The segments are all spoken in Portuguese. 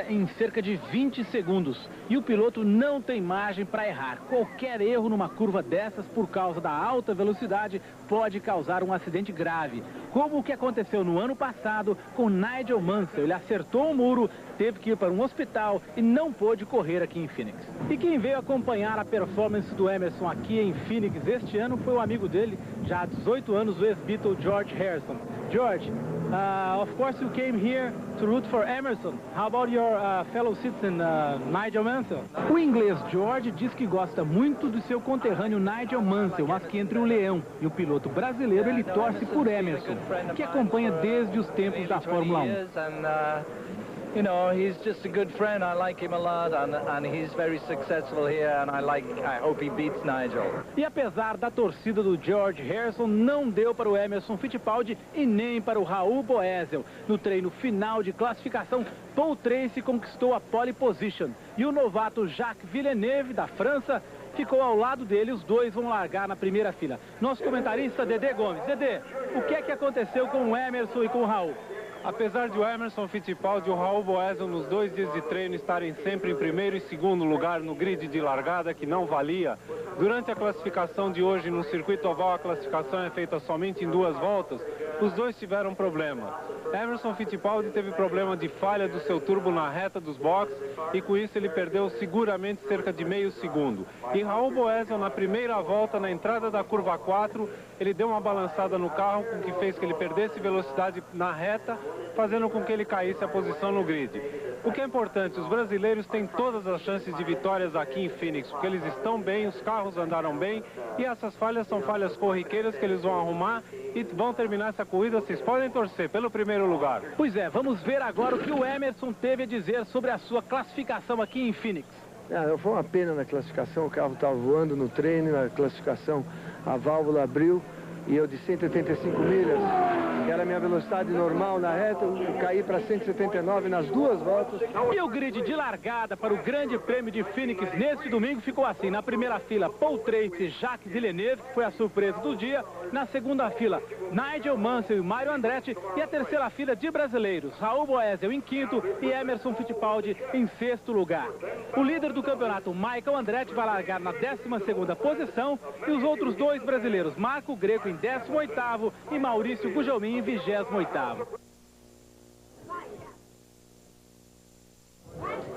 Em cerca de 20 segundos. E o piloto não tem margem para errar. Qualquer erro numa curva dessas, por causa da alta velocidade, pode causar um acidente grave. Como o que aconteceu no ano passado com Nigel Mansell. Ele acertou o muro, teve que ir para um hospital e não pôde correr aqui em Phoenix. E quem veio acompanhar a performance do Emerson aqui em Phoenix este ano foi o amigo dele, já há 18 anos, o ex-Beatle George Harrison. George, of course you came here to root for Emerson. How about your fellow citizen Nigel Mansell? O inglês George diz que gosta muito do seu conterrâneo Nigel Mansell, mas que entre o Leão e o piloto brasileiro ele torce por Emerson, que acompanha desde os tempos da Fórmula 1. You know, he's just a good friend. I like him a lot, and he's very successful here, and I hope he beats Nigel. E apesar da torcida do George Harrison, não deu para o Emerson Fittipaldi e nem para o Raul Boesel. No treino final de classificação, Paul Tracy conquistou a pole position. E o novato Jacques Villeneuve, da França, ficou ao lado dele. Os dois vão largar na primeira fila. Nosso comentarista, Dedé Gomes. Dedé, o que é que aconteceu com o Emerson e com o Raul? Apesar de o Emerson Fittipaldi e o Raul Boesel nos 2 dias de treino estarem sempre em primeiro e segundo lugar no grid de largada, que não valia, durante a classificação de hoje no circuito oval a classificação é feita somente em 2 voltas, os dois tiveram problema. Emerson Fittipaldi teve problema de falha do seu turbo na reta dos boxes e com isso ele perdeu seguramente cerca de meio segundo. E Raul Boesel na primeira volta, na entrada da curva 4, ele deu uma balançada no carro, com que fez que ele perdesse velocidade na reta, fazendo com que ele caísse a posição no grid. O que é importante, os brasileiros têm todas as chances de vitórias aqui em Phoenix, porque eles estão bem, os carros andaram bem, e essas falhas são falhas corriqueiras que eles vão arrumar e vão terminar essa corrida. Vocês podem torcer pelo primeiro lugar. Pois é, vamos ver agora o que o Emerson teve a dizer sobre a sua classificação aqui em Phoenix. Foi uma pena na classificação, o carro estava voando no treino, na classificação a válvula abriu e eu de 185 milhas, que era a minha velocidade normal na reta, eu caí para 179 nas 2 voltas. E o grid de largada para o Grande Prêmio de Phoenix neste domingo ficou assim. Na primeira fila, Paul Tracy e Jacques Villeneuve, que foi a surpresa do dia. Na segunda fila, Nigel Mansell e Mário Andretti. E a terceira fila de brasileiros, Raul Boesel em quinto e Emerson Fittipaldi em sexto lugar. O líder do campeonato, Michael Andretti, vai largar na 12ª posição. E os outros 2 brasileiros, Marco Greco em 18º e Maurício Gugelmin em 28º.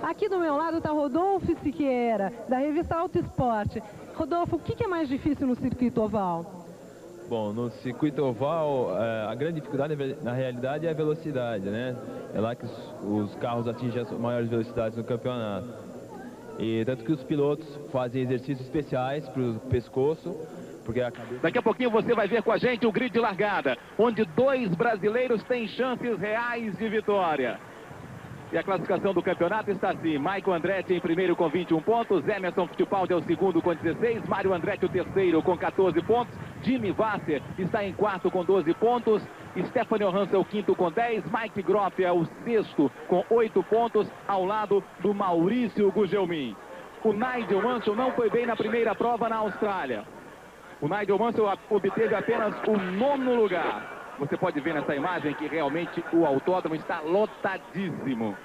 Aqui do meu lado está Rodolfo Siqueira, da revista Auto Esporte. Rodolfo, o que é mais difícil no circuito oval? Bom, no circuito oval, a grande dificuldade, na realidade, é a velocidade, né? É lá que os carros atingem as maiores velocidades no campeonato. E tanto que os pilotos fazem exercícios especiais para o pescoço, porque a cabeça... Daqui a pouquinho você vai ver com a gente o grid de largada, onde 2 brasileiros têm chances reais de vitória. E a classificação do campeonato está assim: Michael Andretti em primeiro com 21 pontos, Emerson Fittipaldi é o segundo com 16, Mário Andretti o terceiro com 14 pontos, Jimmy Vasser está em quarto com 12 pontos, Stefano Hansel o quinto com 10, Mike Groff é o sexto com 8 pontos, ao lado do Maurício Gugelmin. O Nigel Mansell não foi bem na primeira prova na Austrália. O Nigel Mansell obteve apenas o 9º lugar. Você pode ver nessa imagem que realmente o autódromo está lotadíssimo.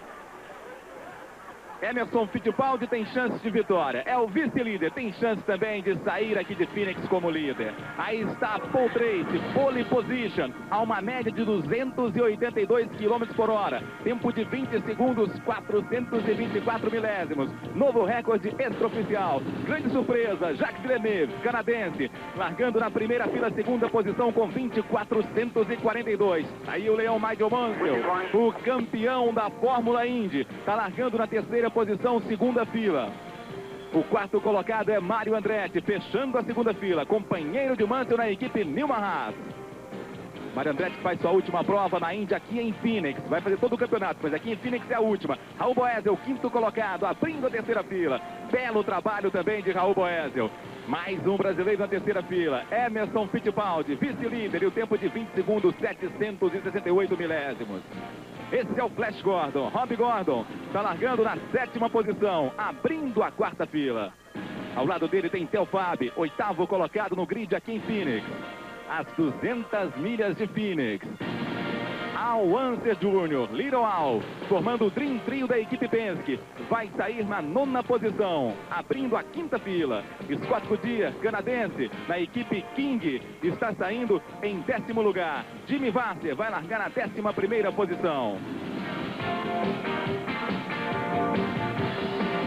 Emerson Fittipaldi tem chance de vitória, é o vice-líder, tem chance também de sair aqui de Phoenix como líder. Aí está Paul Tracy, pole position, a uma média de 282 km por hora, tempo de 20 segundos, 424 milésimos, novo recorde extraoficial. Grande surpresa, Jacques Villeneuve, canadense, largando na primeira fila, segunda posição com 20,442. Aí o Leão Nigel Mansell, o campeão da Fórmula Indy, está largando na terceira posição, segunda fila. O quarto colocado é Mário Andretti, fechando a segunda fila, companheiro de Mansell na equipe Newman Haas. Mário Andretti faz sua última prova na Índia aqui em Phoenix, vai fazer todo o campeonato, mas aqui em Phoenix é a última. Raul Boesel, o quinto colocado, abrindo a terceira fila. Belo trabalho também de Raul Boesel. Mais um brasileiro na terceira fila, Emerson Fittipaldi, vice-líder, e o tempo de 20 segundos, 768 milésimos. Esse é o Flash Gordon, Rob Gordon, está largando na 7ª posição, abrindo a quarta fila. Ao lado dele tem Theo Fabi, 8º colocado no grid aqui em Phoenix. As 200 milhas de Phoenix. Al Unser Jr., Little Al, formando o Dream Trio da equipe Penske, vai sair na 9ª posição, abrindo a 5ª fila. Scott Goodyear, canadense, na equipe King, está saindo em 10º lugar. Jimmy Vasser vai largar na 11ª posição.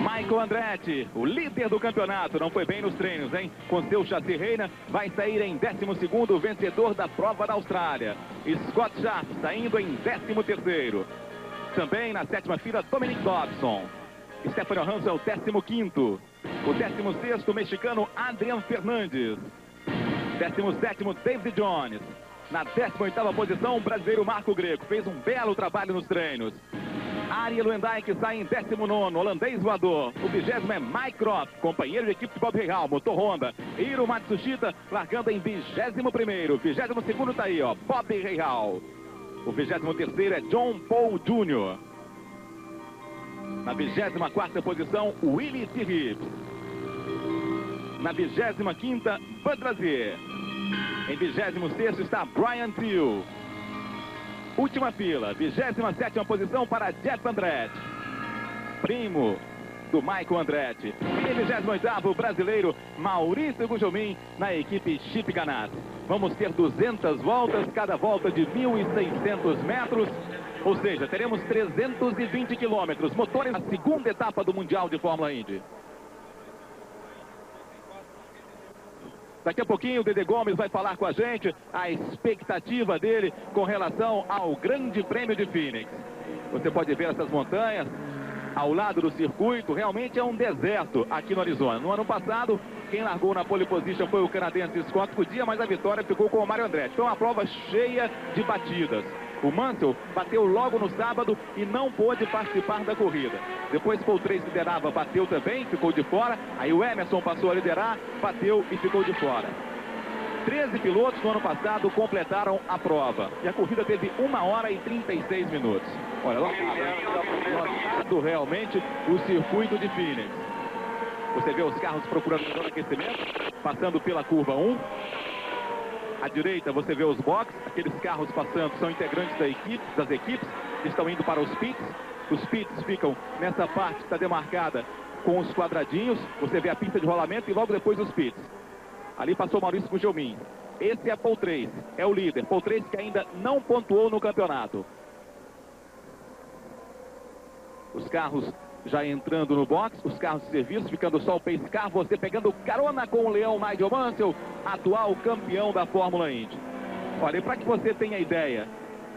Michael Andretti, o líder do campeonato, não foi bem nos treinos, hein? Com seu chassi Reina, vai sair em 12º, vencedor da prova da Austrália. Scott Sharp saindo em 13º. Também na 7ª fila, Dominic Dobson. Stefano Hansel, 15º. O 16º, mexicano Adrian Fernandes. 17º, David Jones. Na 18ª posição, o brasileiro Marco Greco. Fez um belo trabalho nos treinos. Ariel Lewandijk sai em 19º, holandês voador. O 20º é Mike Croft, companheiro de equipe de Bob Rahal, motor Honda. Hiro Matsushita largando em 21º. 22º tá aí, ó, Bob Rahal. O 23º é John Paul Jr. Na 24ª posição, Willie T. Hibbs. Na 25ª, Bud Lazier. Em 26º está Brian Thiel. Última fila, 27ª posição para Jeff Andretti, primo do Michael Andretti. E em 28º, o brasileiro Maurício Gugelmin na equipe Chip Ganassi. Vamos ter 200 voltas, cada volta de 1.600 metros. Ou seja, teremos 320 quilômetros. Motores na 2ª etapa do Mundial de Fórmula Indy. Daqui a pouquinho o Dede Gomes vai falar com a gente a expectativa dele com relação ao Grande Prêmio de Phoenix. Você pode ver essas montanhas ao lado do circuito, realmente é um deserto aqui no Arizona. No ano passado, quem largou na pole position foi o canadense Scott Goodyear, mas a vitória ficou com o Mario Andretti. Então, uma prova cheia de batidas. O Mansell bateu logo no sábado e não pôde participar da corrida. Depois Paul Tracy liderava, bateu também, ficou de fora. Aí o Emerson passou a liderar, bateu e ficou de fora. 13 pilotos no ano passado completaram a prova. E a corrida teve 1h e 36 minutos. Olha lá, realmente o circuito de Phoenix. Você vê os carros procurando o aquecimento, passando pela curva 1. À direita você vê os boxes, aqueles carros passando são integrantes das equipes que estão indo para os pits. Os pits ficam nessa parte que está demarcada com os quadradinhos. Você vê a pista de rolamento e logo depois os pits. Ali passou Maurício Gugelmin. Esse é Paul Tracy, é o líder. Paul Tracy que ainda não pontuou no campeonato. Os carros já entrando no box, os carros de serviço, ficando só o pace car, você pegando carona com o leão Nigel Mansell, atual campeão da Fórmula Indy. Olha, e para que você tenha ideia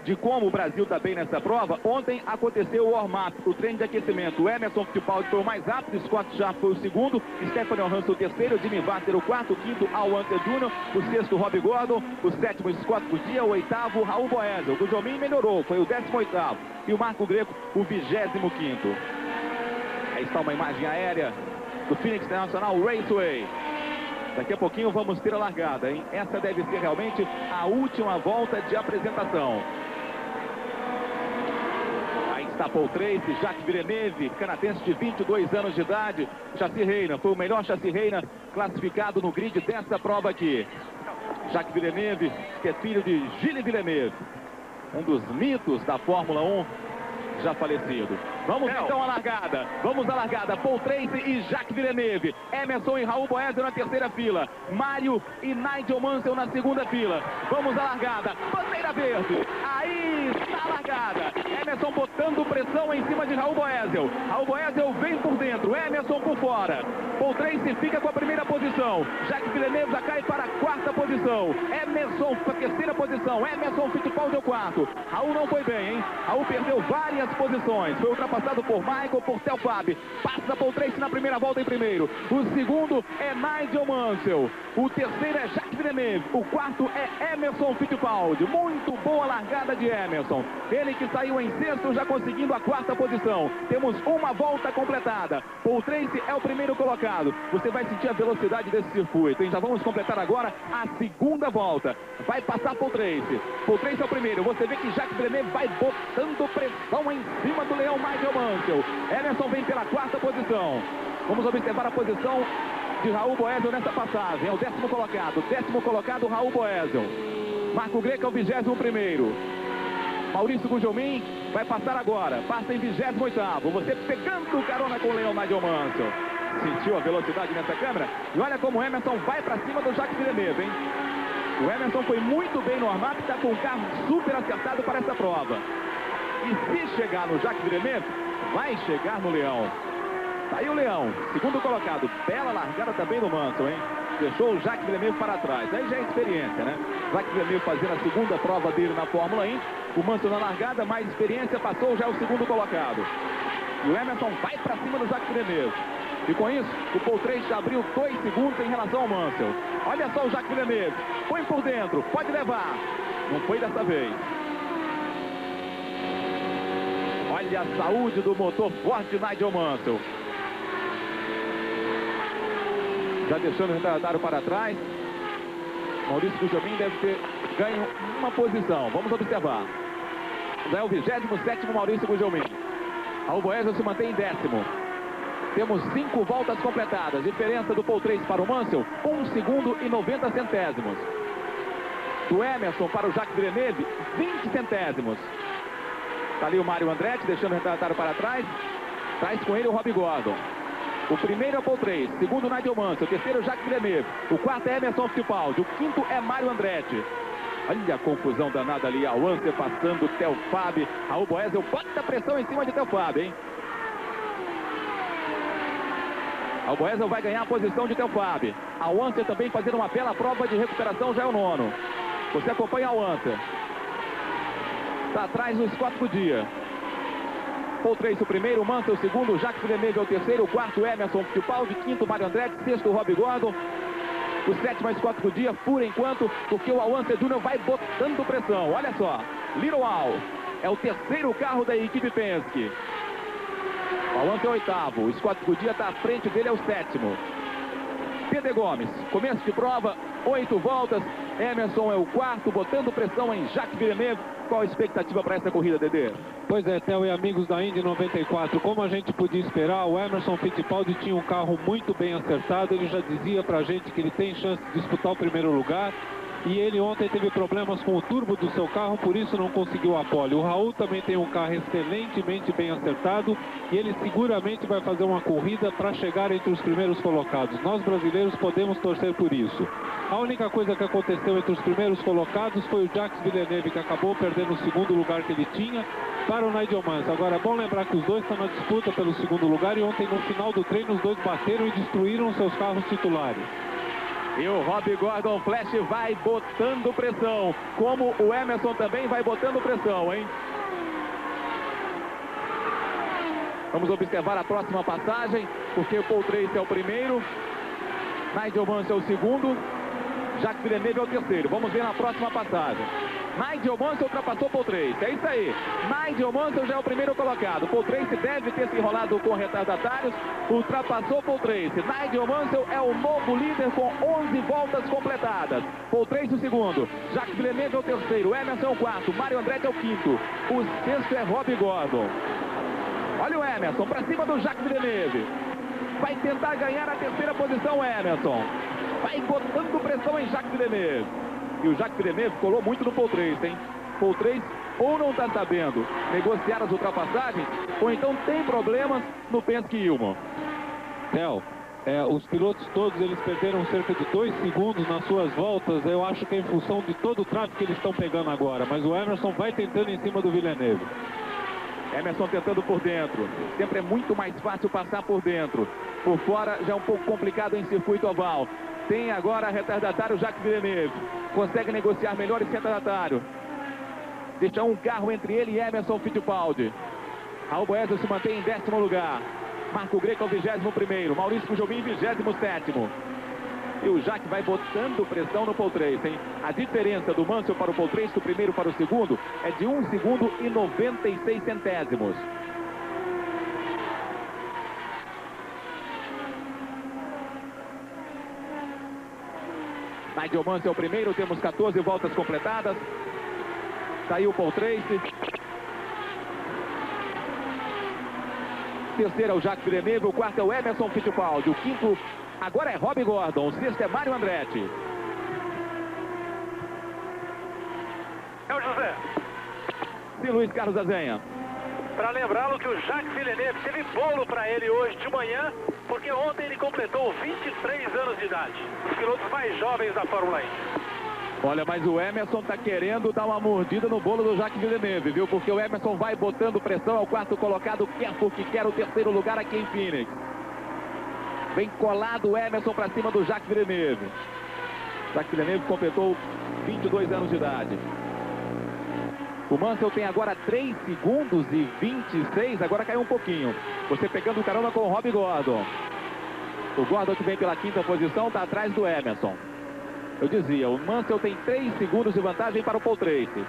de como o Brasil está bem nessa prova, ontem aconteceu o warm-up, o treino de aquecimento. O Emerson Fittipaldi foi o mais rápido, Scott Sharp foi o segundo, Stefano Hansel o terceiro, Jimmy Vasser o quarto, o quinto Al Unser Jr., o sexto Rob Gordon, o sétimo Scott Goodyear, o oitavo Raul Boesel. O Gugelmin melhorou, foi o 18º, e o Marco Greco o 25º. Aí está uma imagem aérea do Phoenix International Raceway. Daqui a pouquinho vamos ter a largada, hein? Essa deve ser realmente a última volta de apresentação. Aí está Paul Tracy, Jacques Villeneuve, canadense de 22 anos de idade. Chassi Reina, foi o melhor chassi Reina classificado no grid dessa prova aqui. Jacques Villeneuve, que é filho de Gilles Villeneuve, um dos mitos da Fórmula 1, já falecido. Vamos então à largada. Vamos à largada. Paul Tracy e Jacques Villeneuve. Emerson e Raul Boesel na terceira fila. Mário e Nigel Mansell na segunda fila. Vamos à largada. Bandeira verde. Aí está a largada. Emerson botando pressão em cima de Raul Boesel. Raul Boesel vem por dentro. Emerson por fora. Paul Tracy fica com a primeira posição. Jacques Villeneuve já cai para a quarta posição. Emerson para a terceira posição. Emerson Fittipaldi é o quarto. Raul não foi bem, hein? Raul perdeu várias posições. Foi ultrapassado por Michael, por Theo Fab. Passa Paul Tracy na primeira volta em primeiro. O segundo é Nigel Mansell. O terceiro é Jacques Villeneuve. O quarto é Emerson Fittipaldi. Muito boa largada de Emerson. Ele que saiu em sexto, já conseguindo a quarta posição. Temos uma volta completada. Paul Tracy é o primeiro colocado. Você vai sentir a velocidade desse circuito, hein? Já vamos completar agora a segunda volta. Vai passar Paul Tracy. Paul Tracy é o primeiro. Você vê que Jacques Villeneuve vai botando pressão em cima do leão Nigel Mansell. Emerson vem pela quarta posição. Vamos observar a posição de Raul Boesel nessa passagem. É o 10º colocado. 10º colocado, Raul Boesel. Marco Greco é o 21º. Maurício Gugelmin vai passar agora. Passa em 28º. Você pegando carona com o Leão Nigel Mansell. Sentiu a velocidade nessa câmera? E olha como o Emerson vai para cima do Jacques Villeneuve, hein? O Emerson foi muito bem no armap, está com um carro super acertado para essa prova. E se chegar no Jacques Villeneuve, vai chegar no Leão. Tá aí o Leão, segundo colocado. Bela largada também no Mansell, hein? Deixou o Jacques Villeneuve para trás. Aí já é experiência, né? Jacques Villeneuve fazendo a segunda prova dele na Fórmula Indy. O Mansell na largada, mais experiência, passou já o segundo colocado. E o Emerson vai para cima do Jacques Villeneuve. E com isso, o Paul Tracy abriu 2 segundos em relação ao Mansell. Olha só o Jacques Villeneuve. Põe por dentro, pode levar. Não foi dessa vez. Olha a saúde do motor Ford Nigel Mansell. Já deixando o retardatário para trás. Maurício Gugelmin deve ter ganho uma posição. Vamos observar. Já é o 27º Maurício Gugelmin. A Alboesa se mantém em 10º. Temos 5 voltas completadas. Diferença do Paul Tracy para o Mansell, 1 segundo e 90 centésimos. Do Emerson para o Jacques Villeneuve, 20 centésimos. Está ali o Mário Andretti, deixando o retardatário para trás. Traz com ele o Rob Gordon. O primeiro é o Paul Tracy, segundo o Nigel Mansell, o terceiro é o Jacques Villeneuve, o quarto é Emerson Fittipaldi, o quinto é Mário Andretti. Olha a confusão danada ali, a Wanser passando o Theo Fabi. A Alboesa bota a pressão em cima de Theo Fabi, hein? A Alboesa vai ganhar a posição de Theo Fabi. A Wanser também fazendo uma bela prova de recuperação, já é o 9º. Você acompanha a Wanser. Está atrás do Scott Goodyear. Paul Tracy o primeiro, o Mansell o segundo, o Jacques Villeneuve é o terceiro, o quarto Emerson Fittipaldi, quinto Mário Andretti, sexto Rob Gordon. O sétimo é Scott Goodyear, por enquanto, porque o Alonso Júnior vai botando pressão. Olha só, Little Al é o terceiro carro da equipe Penske. O Alonso é o 8º, o Scott Goodyear está à frente dele, é o 7º. Pedro Gomes, começo de prova, 8 voltas. Emerson é o 4º, botando pressão em Jacques Villeneuve. Qual a expectativa para essa corrida, Dedê? Pois é, Theo e amigos da Indy 94, como a gente podia esperar, o Emerson Fittipaldi tinha um carro muito bem acertado. Ele já dizia pra gente que ele tem chance de disputar o primeiro lugar. E ele ontem teve problemas com o turbo do seu carro, por isso não conseguiu a pole. O Raul também tem um carro excelentemente bem acertado e ele seguramente vai fazer uma corrida para chegar entre os primeiros colocados. Nós brasileiros podemos torcer por isso. A única coisa que aconteceu entre os primeiros colocados foi o Jacques Villeneuve, que acabou perdendo o segundo lugar que ele tinha para o Nigel Mansell. Agora é bom lembrar que os dois estão na disputa pelo segundo lugar e ontem no final do treino os dois bateram e destruíram seus carros titulares. E o Rob Gordon Flash vai botando pressão, como o Emerson também vai botando pressão, hein? Vamos observar a próxima passagem, porque o Paul Tracy é o primeiro, Nigel Mansell é o segundo, Jacques Villeneuve é o terceiro. Vamos ver na próxima passagem. Nigel Mansell ultrapassou o Paul Tracy, é isso aí. Nigel Mansell já é o primeiro colocado. Paul Tracy deve ter se enrolado com retardatários, ultrapassou o Paul Tracy. Nigel Mansell é o novo líder com 11 voltas completadas. Paul Tracy o segundo, Jacques Villeneuve é o terceiro, Emerson é o quarto, Mário Andretti é o quinto, o sexto é Rob Gordon. Olha o Emerson para cima do Jacques Villeneuve. Vai tentar ganhar a terceira posição, Emerson. Vai botando pressão em Jacques Villeneuve. E o Jacques Villeneuve colou muito no Paul Tracy, hein? Paul Tracy ou não está sabendo negociar as ultrapassagens, ou então tem problemas no Penske Ilmo. Theo, os pilotos todos eles perderam cerca de 2 segundos nas suas voltas. Eu acho que é em função de todo o tráfego que eles estão pegando agora. Mas o Emerson vai tentando em cima do Villeneuve. Emerson tentando por dentro. Sempre é muito mais fácil passar por dentro. Por fora já é um pouco complicado em circuito oval. Tem agora retardatário Jacques Villeneuve. Consegue negociar melhor esse retardatário. Deixa um carro entre ele e Emerson Fittipaldi. A Alboesa se mantém em 10º lugar. Marco Greco é o 21º. Maurício Gugelmin 27º. E o Jacques vai botando pressão no Paul Tracy, hein? A diferença do Mansell para o Paul Tracy, do primeiro para o segundo, é de 1 segundo e 96 centésimos. Nigel Mansell é o primeiro, temos 14 voltas completadas. Saiu o Paul Tracy. Terceiro é o Jacques Villeneuve, o quarto é o Emerson Fittipaldi, o quinto agora é Rob Gordon, o sexto é Mário Andretti. É o José. Sim, Luiz Carlos Azenha. Para lembrá-lo que o Jacques Villeneuve teve bolo para ele hoje de manhã, porque ontem ele completou 23 anos de idade. Os pilotos mais jovens da Fórmula 1. Olha, mas o Emerson tá querendo dar uma mordida no bolo do Jacques Villeneuve, viu? Porque o Emerson vai botando pressão ao quarto colocado, quer porque quer o terceiro lugar aqui em Phoenix. Vem colado o Emerson para cima do Jacques Villeneuve. Jacques Villeneuve completou 22 anos de idade. O Mansell tem agora 3 segundos e 26, agora caiu um pouquinho. Você pegando carona com o Rob Gordon. O Gordon, que vem pela quinta posição, está atrás do Emerson. Eu dizia, o Mansell tem 3 segundos de vantagem para o Paul Tracy.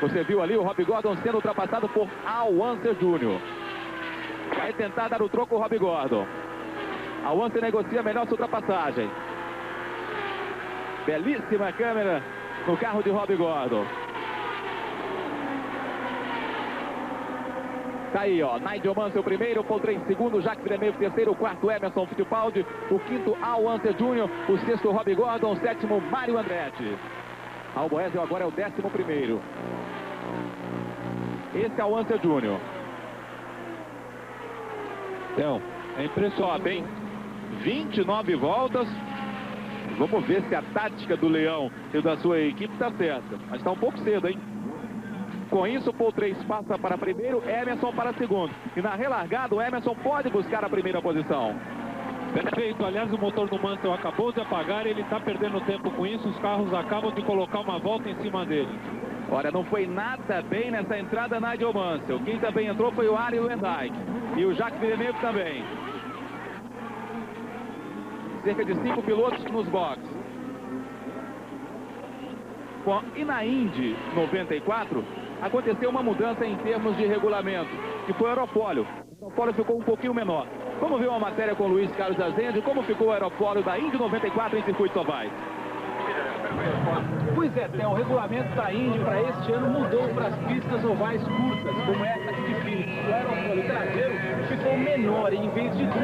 Você viu ali o Rob Gordon sendo ultrapassado por Al Unser Jr. Vai tentar dar o troco o Rob Gordon. Al Unser negocia melhor sua ultrapassagem. Belíssima câmera no carro de Rob Gordon. Tá aí, ó, Nigel Mansell primeiro, Paul Tracy segundo, Jacques Villeneuve terceiro, o quarto Emerson Fittipaldi, o quinto Al Unser Jr., o sexto Rob Gordon, o sétimo Mário Andretti. Al Boesel agora é o 11º. Esse é o Unser Jr. Então, é impressionante, hein? 29 voltas. Vamos ver se a tática do Leão e da sua equipe está certa. Mas está um pouco cedo, hein? Com isso, o Paul Tracy passa para primeiro, Emerson para segundo. E na relargada, o Emerson pode buscar a primeira posição. Perfeito. Aliás, o motor do Mansell acabou de apagar e ele está perdendo tempo com isso. Os carros acabam de colocar uma volta em cima dele. Olha, não foi nada bem nessa entrada Nigel Mansell. Quem também entrou foi o Arie Luyendyk. E o Jacques Villeneuve também. Cerca de 5 pilotos nos boxes. Bom, e na Indy 94, aconteceu uma mudança em termos de regulamento, que foi o aerofólio. O aerofólio ficou um pouquinho menor. Vamos ver uma matéria com o Luiz Carlos Azenha de como ficou o aerofólio da Indy 94 em circuitos ovais. Pois é, Theo, o regulamento da Indy para este ano mudou para as pistas ovais curtas, como essa aqui de Phoenix. O aerofólio traseiro ficou menor e em vez de 2,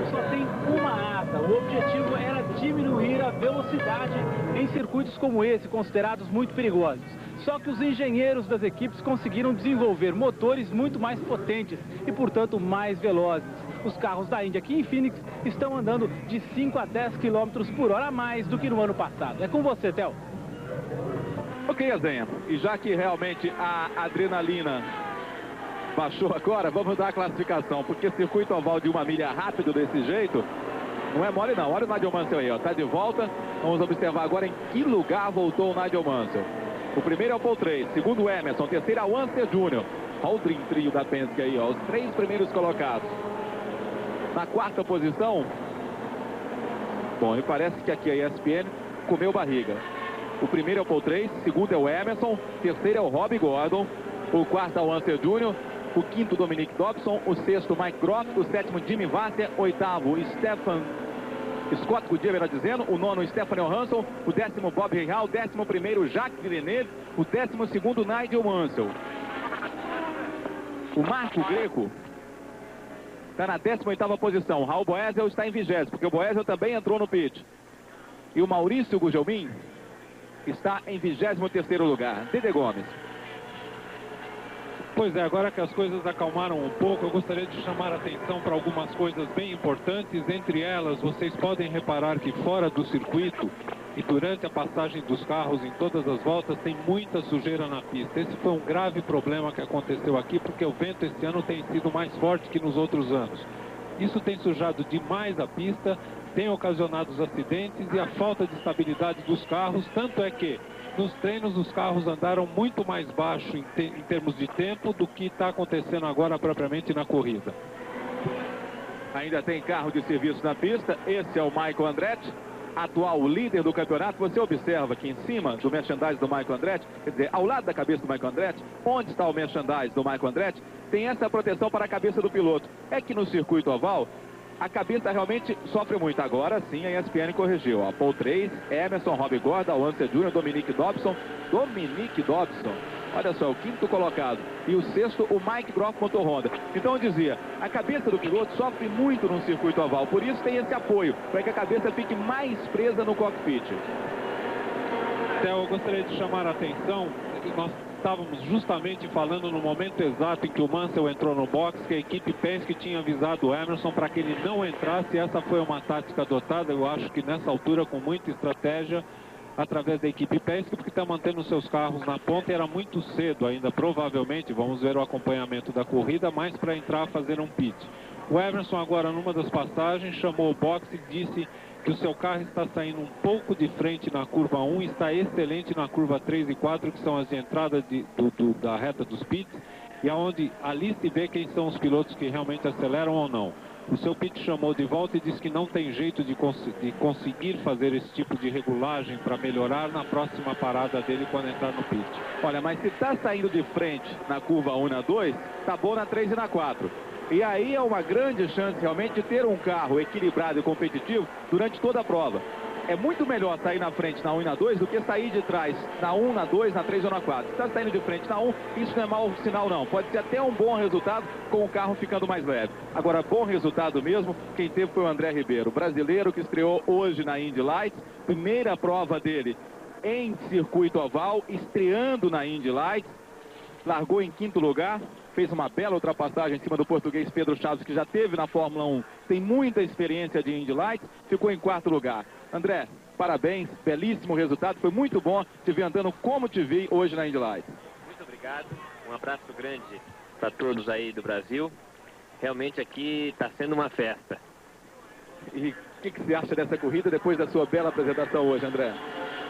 só tem uma asa. O objetivo era diminuir a velocidade em circuitos como esse, considerados muito perigosos. Só que os engenheiros das equipes conseguiram desenvolver motores muito mais potentes e, portanto, mais velozes. Os carros da Indy aqui em Phoenix estão andando de 5 a 10 km por hora a mais do que no ano passado. É com você, Theo. Ok, Azenha. E já que realmente a adrenalina baixou agora, vamos dar a classificação. Porque circuito oval de 1 milha rápido desse jeito, não é mole não. Olha o Nigel Mansell aí, ó. Tá de volta. Vamos observar agora em que lugar voltou o Nigel Mansell. O primeiro é o Paul Tracy, segundo o Emerson, terceiro é o Unser Jr. Olha o Dream Trio da Penske aí, ó. Os 3 primeiros colocados. Na quarta posição, bom, me parece que aqui a ESPN comeu barriga. O primeiro é o Paul Tracy, segundo é o Emerson, terceiro é o Rob Gordon, o quarto é o Unser Jr., o quinto Dominic Dobson, o sexto Mike Groff, o sétimo Jimmy Vasser, oitavo Scott Goodyear, melhor dizendo, o nono Stefano Johansson, o 10º Bob Rahal, o 11º Jacques Villeneuve, o 12º Nigel Mansell. O Marco Greco está na 18ª posição. Raul Boesel está em 20º, porque o Boesel também entrou no pit. E o Maurício Gugelmin está em 23º lugar. Dede Gomes. Pois é, agora que as coisas acalmaram um pouco, eu gostaria de chamar a atenção para algumas coisas bem importantes. Entre elas, vocês podem reparar que fora do circuito e durante a passagem dos carros em todas as voltas tem muita sujeira na pista. Esse foi um grave problema que aconteceu aqui, porque o vento esse ano tem sido mais forte que nos outros anos. Isso tem sujado demais a pista, tem ocasionado os acidentes e a falta de estabilidade dos carros, tanto é que nos treinos os carros andaram muito mais baixo em termos de tempo do que está acontecendo agora propriamente na corrida. Ainda tem carro de serviço na pista. Esse é o Michael Andretti, atual líder do campeonato. Você observa que em cima do merchandise do Michael Andretti, quer dizer, ao lado da cabeça do Michael Andretti, onde está o merchandise do Michael Andretti, tem essa proteção para a cabeça do piloto. É que no circuito oval a cabeça realmente sofre muito. Agora sim a ESPN corrigiu. Ó. Paul Tracy, Emerson, Rob Gordon, Unser Jr., Dominic Dobson. Olha só, o quinto colocado. E o sexto, o Mike Groff, motor Honda. Então eu dizia, a cabeça do piloto sofre muito no circuito oval. Por isso tem esse apoio, para que a cabeça fique mais presa no cockpit. Theo, eu gostaria de chamar a atenção. Nós estávamos justamente falando no momento exato em que o Mansell entrou no box, que a equipe Penske tinha avisado o Emerson para que ele não entrasse. Essa foi uma tática adotada, eu acho que nessa altura, com muita estratégia, através da equipe Penske, porque está mantendo seus carros na ponta. Era muito cedo ainda, provavelmente, vamos ver o acompanhamento da corrida, mais para entrar a fazer um pit. O Emerson agora, numa das passagens, chamou o box e disse que o seu carro está saindo um pouco de frente na curva 1, está excelente na curva 3 e 4, que são as entradas da reta dos pits, e aonde ali se vê quem são os pilotos que realmente aceleram ou não. O seu pit chamou de volta e disse que não tem jeito de conseguir fazer esse tipo de regulagem para melhorar na próxima parada dele quando entrar no pit. Olha, mas se está saindo de frente na curva 1 e na 2, tá bom na 3 e na 4. E aí é uma grande chance realmente de ter um carro equilibrado e competitivo durante toda a prova. É muito melhor sair na frente na 1 e na 2 do que sair de trás na 1, na 2, na 3 ou na 4. Se está saindo de frente na 1, isso não é mau sinal não. Pode ser até um bom resultado com o carro ficando mais leve. Agora, bom resultado mesmo, quem teve foi o André Ribeiro, brasileiro que estreou hoje na Indy Lights. Primeira prova dele em circuito oval, estreando na Indy Lights. Largou em quinto lugar, fez uma bela ultrapassagem em cima do português Pedro Chaves, que já teve na Fórmula 1, tem muita experiência de Indy Lights, ficou em quarto lugar. André, parabéns, belíssimo resultado, foi muito bom te ver andando como te vi hoje na Indy Lights. Muito obrigado, um abraço grande para todos aí do Brasil. Realmente aqui está sendo uma festa. E o que você acha dessa corrida depois da sua bela apresentação hoje, André?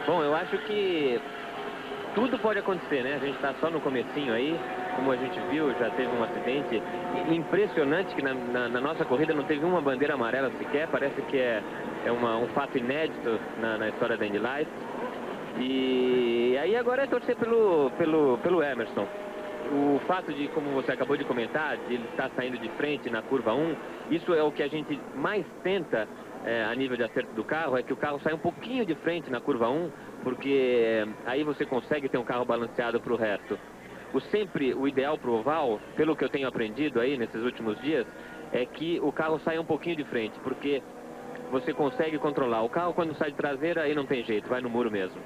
Bom, eu acho que tudo pode acontecer, né? A gente está só no comecinho aí, como a gente viu, já teve um acidente impressionante que na nossa corrida não teve uma bandeira amarela sequer, parece que é um fato inédito na história da Indy Lights. E aí agora é torcer pelo Emerson. O fato de, como você acabou de comentar, de ele estar saindo de frente na curva 1, isso é o que a gente mais tenta a nível de acerto do carro, é que o carro saia um pouquinho de frente na curva 1, porque aí você consegue ter um carro balanceado para o resto. O ideal para o oval, pelo que eu tenho aprendido aí nesses últimos dias, é que o carro saia um pouquinho de frente, porque você consegue controlar. O carro, quando sai de traseira, aí não tem jeito, vai no muro mesmo.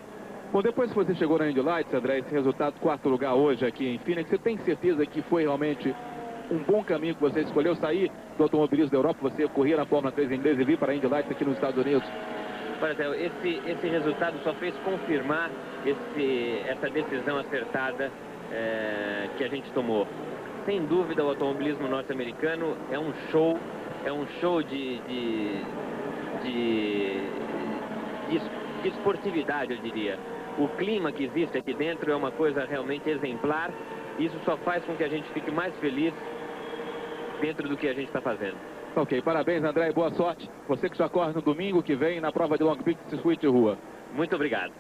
Bom, depois que você chegou na Indy Lights, André, esse resultado, quarto lugar hoje aqui em Phoenix, você tem certeza que foi realmente um bom caminho que você escolheu sair do automobilismo da Europa? Você corria na Fórmula 3 inglesa e vir para a Indy Lights aqui nos Estados Unidos? Por exemplo, esse resultado só fez confirmar essa decisão acertada que a gente tomou. Sem dúvida, o automobilismo norte-americano é um show de esportividade, eu diria. O clima que existe aqui dentro é uma coisa realmente exemplar. Isso só faz com que a gente fique mais feliz dentro do que a gente está fazendo. Ok, parabéns, André, e boa sorte. Você que já corre no domingo que vem na prova de Long Beach Circuito de Rua. Muito obrigado.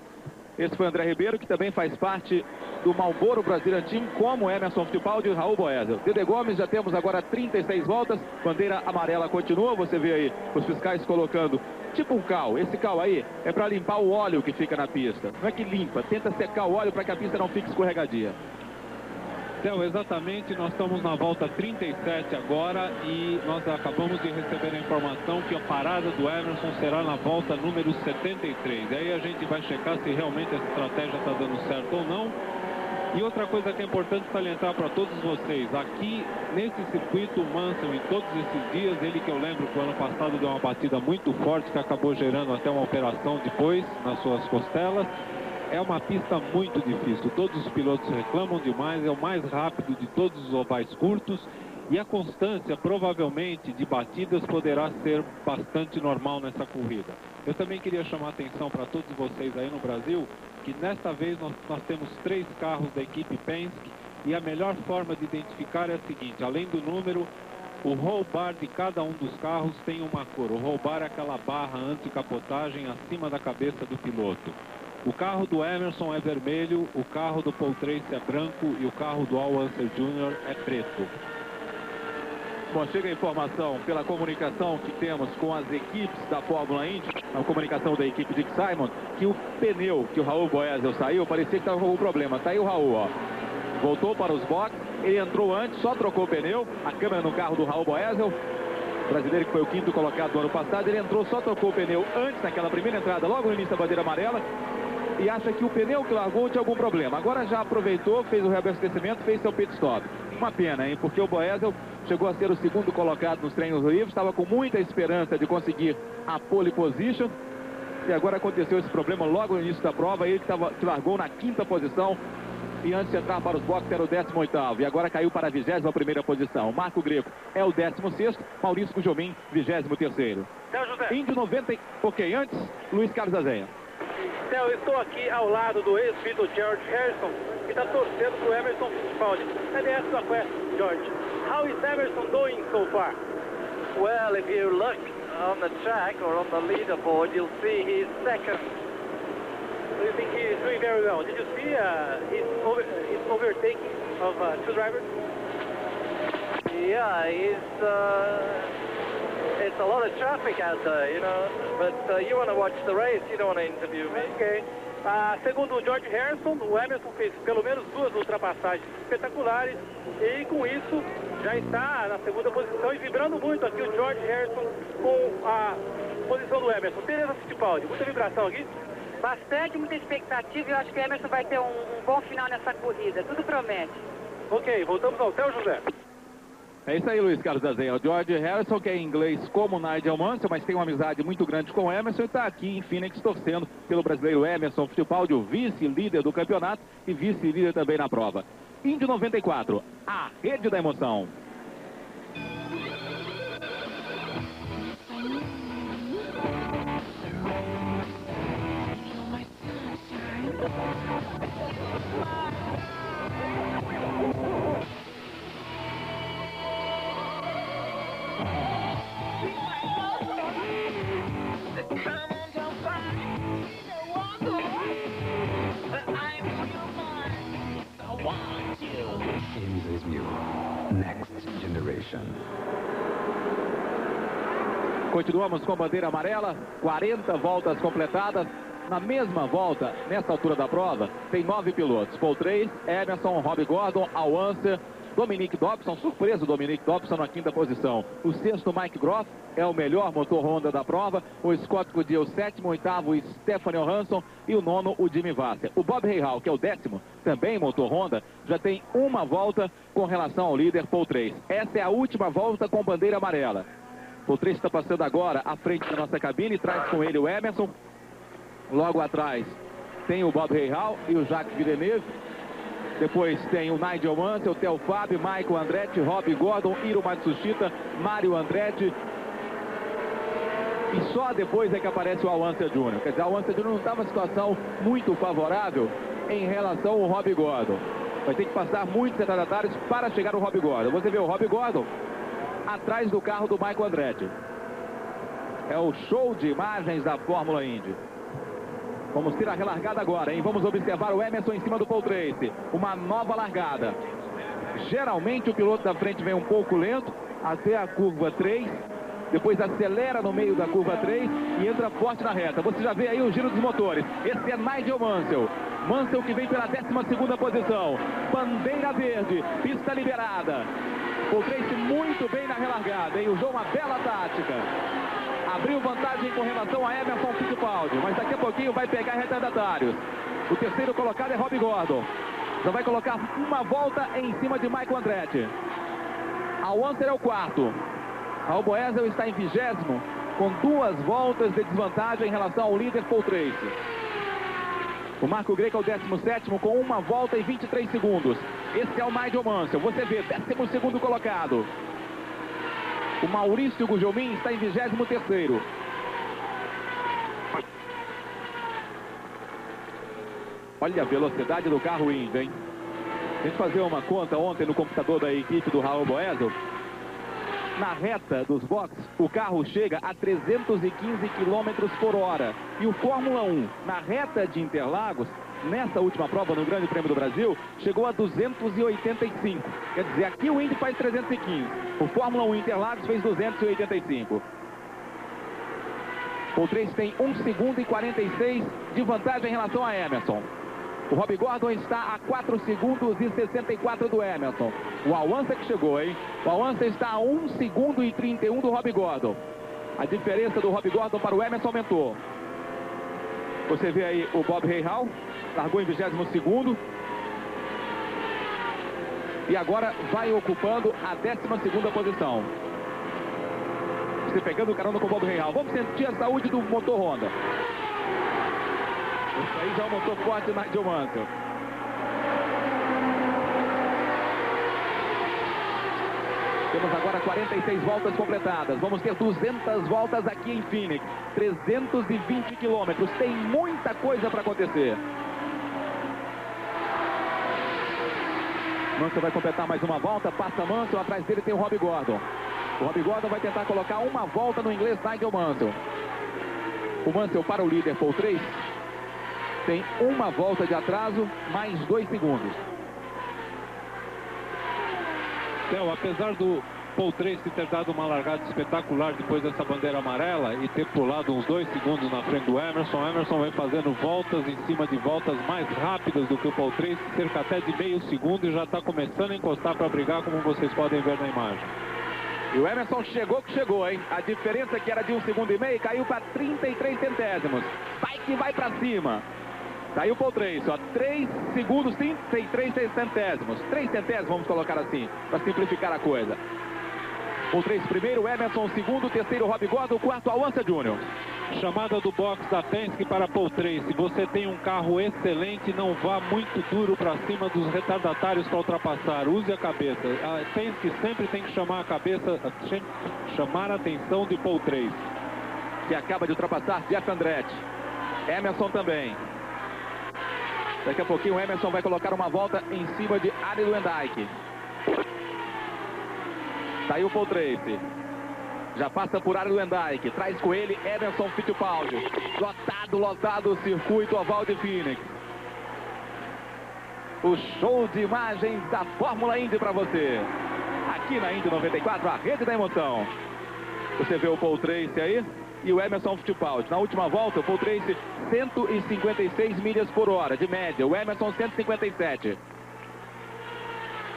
Esse foi André Ribeiro, que também faz parte do Marlboro Brazilian Team, como Emerson Fittipaldi e Raul Boesel. Dede Gomes, já temos agora 36 voltas, bandeira amarela continua, você vê aí os fiscais colocando tipo um cal. Esse cal aí é para limpar o óleo que fica na pista. Não é que limpa, tenta secar o óleo para que a pista não fique escorregadia. Então, exatamente, nós estamos na volta 37 agora e nós acabamos de receber a informação que a parada do Emerson será na volta número 73. Aí a gente vai checar se realmente essa estratégia está dando certo ou não. E outra coisa que é importante salientar para todos vocês, aqui nesse circuito, o Mansell, em todos esses dias, ele que eu lembro que o ano passado deu uma batida muito forte que acabou gerando até uma operação depois nas suas costelas. É uma pista muito difícil, todos os pilotos reclamam demais, é o mais rápido de todos os ovais curtos e a constância provavelmente de batidas poderá ser bastante normal nessa corrida. Eu também queria chamar a atenção para todos vocês aí no Brasil, que nesta vez nós temos 3 carros da equipe Penske e a melhor forma de identificar é a seguinte: além do número, o roll bar de cada um dos carros tem uma cor. O roll bar é aquela barra anti-capotagem acima da cabeça do piloto. O carro do Emerson é vermelho, o carro do Paul Tracy é branco e o carro do Al Unser Jr. é preto. Bom, chega a informação pela comunicação que temos com as equipes da Fórmula Indy, a comunicação da equipe de Simon, que o pneu que o Raul Boesel saiu, parecia que estava com algum problema. Tá aí o Raul, ó. Voltou para os boxes, ele entrou antes, só trocou o pneu, a câmera no carro do Raul Boesel, brasileiro que foi o 5º colocado do ano passado, ele entrou, só trocou o pneu antes, naquela primeira entrada, logo no início da bandeira amarela. e acha que o pneu que largou tinha algum problema. Agora já aproveitou, fez o reabastecimento, fez seu pit stop. Uma pena, hein? Porque o Boesel chegou a ser o segundo colocado nos treinos livres, estava com muita esperança de conseguir a pole position. E agora aconteceu esse problema logo no início da prova. Ele que largou na 5ª posição. E antes de entrar para os boxes era o 18º. E agora caiu para a 21ª posição. Marco Greco é o 16º. Maurício Gugelmin, 23º. Indy 90... Ok, antes, Luiz Carlos Azenha. Eu estou aqui ao lado do ex-piloto George Harrison, que está torcendo para o Emerson Fittipaldi. Let me ask you a question, George. How is Emerson doing so far? Well, if you look on the track or on the leaderboard, you'll see he's second. So you think he is doing very well? Did you see his overtaking of 2 drivers? Yeah, it's a lot of traffic out there, you know, but you want to watch the race, you don't want to interview me. Ok. Segundo o George Harrison, o Emerson fez pelo menos 2 ultrapassagens espetaculares e com isso já está na 2ª posição e vibrando muito aqui o George Harrison com a posição do Emerson. Tereza Fittipaldi, muita vibração aqui? Bastante, muita expectativa e eu acho que o Emerson vai ter um bom final nessa corrida, tudo promete. Ok, voltamos ao Theo José. É isso aí, Luiz Carlos Azenha. O George Harrison, que é inglês como Nigel Mansell, mas tem uma amizade muito grande com o Emerson e está aqui em Phoenix torcendo pelo brasileiro Emerson Fittipaldi, o vice-líder do campeonato e vice-líder também na prova. Indy 94, a rede da emoção. Next Generation. Continuamos com bandeira amarela, 40 voltas completadas. Na mesma volta, nessa altura da prova, tem 9 pilotos. Paul Trace, Emerson, Rob Gordon, Al Unser, Dominic Dobson, surpresa o Dominic Dobson na 5ª posição. O 6º, Mike Groff, é o melhor motor Honda da prova. O Scott Goodyear, o 7º, 8º, Stefano Johansson e o 9º, o Jimmy Vasser. O Bob Rahal, que é o 10º, também motor Honda, já tem uma volta com relação ao líder Paul Trace. Essa é a última volta com bandeira amarela. Paul Trace está passando agora à frente da nossa cabine, traz com ele o Emerson. Logo atrás tem o Bob Rahal e o Jacques Villeneuve. Depois tem o Nigel Mansell, o Theo Fábio, Michael Andretti, Rob Gordon, Hiro Matsushita, Mario Andretti. E só depois é que aparece o Al Unser Jr. Quer dizer, o Al Unser Jr. não está numa situação muito favorável em relação ao Rob Gordon. Vai ter que passar muitos retardatários para chegar no Rob Gordon. Você vê o Rob Gordon atrás do carro do Michael Andretti. É o show de imagens da Fórmula Indy. Vamos ter a relargada agora, hein? Vamos observar o Emerson em cima do Paul Trace. Uma nova largada. Geralmente o piloto da frente vem um pouco lento até a curva 3. Depois acelera no meio da curva 3 e entra forte na reta. Você já vê aí o giro dos motores. Esse é Nigel Mansell. Mansell que vem pela 12ª posição. Bandeira verde, pista liberada. Paul Trace muito bem na relargada, hein? Usou uma bela tática. Abriu vantagem com relação a Emerson Fittipaldi, mas daqui a pouquinho vai pegar retardatários. O 3º colocado é Rob Gordon. Já vai colocar uma volta em cima de Michael Andretti. Al Unser é o 4º. Al Boesel está em 20º, com 2 voltas de desvantagem em relação ao líder Paul Trace. O Marco Greco é o 17º, com 1 volta e 23 segundos. Esse é o Nigel Mansell. Você vê, 12º colocado. O Maurício Gugelmin está em 23º. Olha a velocidade do carro Indy, hein? A gente fazia uma conta ontem no computador da equipe do Raul Boesel. Na reta dos boxes, o carro chega a 315 km por hora. E o Fórmula 1, na reta de Interlagos, nessa última prova no Grande Prêmio do Brasil, chegou a 285. Quer dizer, aqui o Indy faz 315. O Fórmula 1 Interlagos fez 285. O Trace tem 1 segundo e 46 de vantagem em relação a Emerson. O Rob Gordon está a 4 segundos e 64 do Emerson. O Al Unser que chegou, hein? O Al Unser está a 1 segundo e 31 do Rob Gordon. A diferença do Rob Gordon para o Emerson aumentou. Você vê aí o Bob Rahal, largou em 22º. E agora vai ocupando a 12ª posição. Você pegando o carona com o Bob Rahal. Vamos sentir a saúde do motor Honda. Esse aí já é o motor forte do Nigel Mansell. Temos agora 46 voltas completadas. Vamos ter 200 voltas aqui em Phoenix. 320 quilômetros. Tem muita coisa para acontecer. Mansell vai completar mais uma volta. Passa Mansell. Atrás dele tem o Rob Gordon. O Rob Gordon vai tentar colocar uma volta no inglês Nigel Mansell. O Mansell para o líder Paul Tracy tem uma volta de atraso, mais 2 segundos. Então, apesar do Paul Tracy ter dado uma largada espetacular depois dessa bandeira amarela e ter pulado uns 2 segundos na frente do Emerson, o Emerson vem fazendo voltas em cima de voltas mais rápidas do que o Paul Tracy, cerca até de meio segundo, e já está começando a encostar para brigar, como vocês podem ver na imagem. E o Emerson chegou que chegou, hein? A diferença que era de 1,5 segundo caiu para 33 centésimos. Vai que vai para cima. Daí o Paul Tracy, ó, 3 segundos, 33 centésimos. 3 centésimos, vamos colocar assim, para simplificar a coisa. Paul Tracy primeiro, Emerson segundo, terceiro Rob Gordon, quarto Al Unser Jr. Chamada do box da Penske para Paul Tracy. Você tem um carro excelente, não vá muito duro para cima dos retardatários para ultrapassar. Use a cabeça. A Penske sempre tem que chamar a cabeça, chamar a atenção de Paul Tracy. Que acaba de ultrapassar Jeff Andretti. Emerson também. Daqui a pouquinho o Emerson vai colocar uma volta em cima de Arie Luyendyk. Saiu o Paul Tracy. Já passa por Arie Luyendyk. Traz com ele Emerson Fittipaldi. Lotado o circuito oval de Phoenix. O show de imagens da Fórmula Indy para você. Aqui na Indy 94, a rede da emoção. Você vê o Paul Tracy aí e o Emerson Fittipaldi. Na última volta, o Paul Tracy 156 milhas por hora de média. O Emerson 157.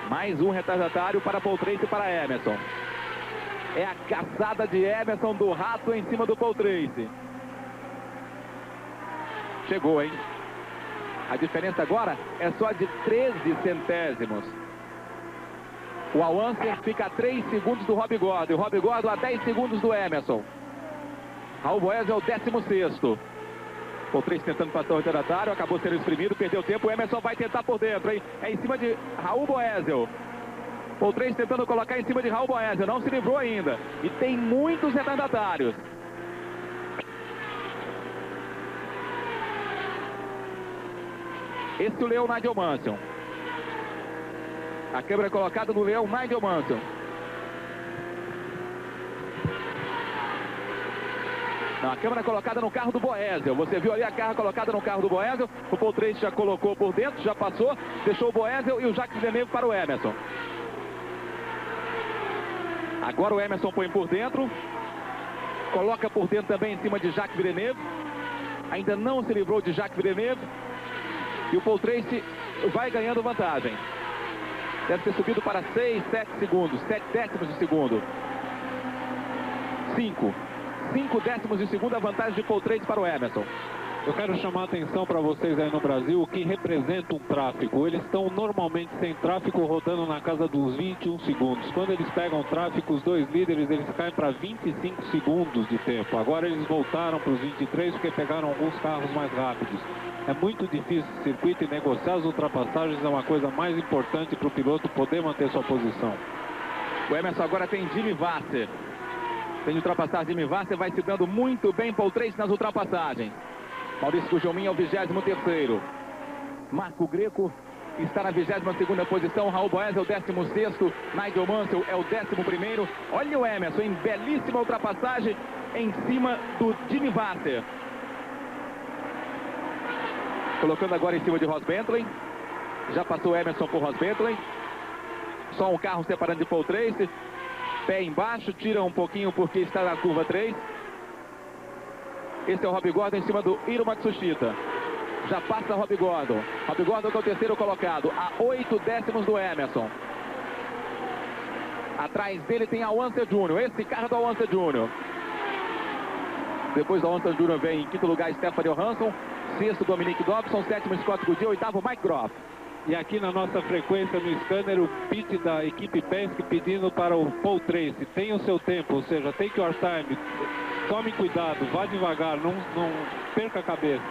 Mais um retardatário para Paul Tracy e para Emerson. É a caçada de Emerson do rato em cima do Paul Tracy. Chegou, hein? A diferença agora é só de 13 centésimos. O Al Unser fica a 3 segundos do Rob Gordon. E o Rob Gordon a 10 segundos do Emerson. Raul Boesel é o 16º. Paul Tracy tentando passar o retardatário, acabou sendo exprimido, perdeu tempo. O Emerson vai tentar por dentro, hein? É em cima de Raul Boesel. Paul Tracy tentando colocar em cima de Raul Boesel, não se livrou ainda. E tem muitos retardatários. Esse é o leão Nigel Mansell. A câmera é colocada no leão Nigel Mansell. Não, a câmera é colocada no carro do Boesel. Você viu ali a carro colocada no carro do Boesel. O Paul Tracy já colocou por dentro, já passou. Deixou o Boesel e o Jacques Villeneuve para o Emerson. Agora o Emerson põe por dentro. Coloca por dentro também em cima de Jacques Villeneuve. Ainda não se livrou de Jacques Villeneuve. E o Paul Tracy vai ganhando vantagem. Deve ter subido para 6, 7 segundos. 7 décimos de segundo. 5 décimos de segundo a vantagem de Paul Tracy para o Emerson. Eu quero chamar a atenção para vocês aí no Brasil o que representa um tráfego. Eles estão normalmente sem tráfego rodando na casa dos 21 segundos. Quando eles pegam tráfego, os dois líderes, eles caem para 25 segundos de tempo. Agora eles voltaram para os 23 porque pegaram alguns carros mais rápidos. É muito difícil esse circuito e negociar as ultrapassagens é uma coisa mais importante para o piloto poder manter sua posição. O Emerson agora tem Jimmy Vasser. Tem de ultrapassar Jimmy Vasser, vai se dando muito bem Paul Tracy nas ultrapassagens. Maurício Gugelmin é o 23º. Marco Greco está na 22ª posição. Raul Boesel é o 16º. Nigel Mansell é o 11º. Olha o Emerson em belíssima ultrapassagem em cima do Jimmy Vasser. Colocando agora em cima de Ross Bentley. Já passou Emerson por Ross Bentley. Só um carro separando de Paul Tracy. Pé embaixo, tira um pouquinho porque está na curva 3. Esse é o Rob Gordon em cima do Hiro Matsushita. Já passa Rob Gordon. Rob Gordon que é o terceiro colocado, a 8 décimos do Emerson. Atrás dele tem Al Unser Jr., esse carro do Al Unser Jr. Depois do Al Unser Jr. vem em quinto lugar Stephanie Johansson. sexto Dominic Dobson, sétimo Scott Goodyear, oitavo Mike Groff. E aqui na nossa frequência no scanner, o pit da equipe Penske pedindo para o Paul Tracy, tenha o seu tempo, ou seja, take your time, tome cuidado, vá devagar, não perca a cabeça.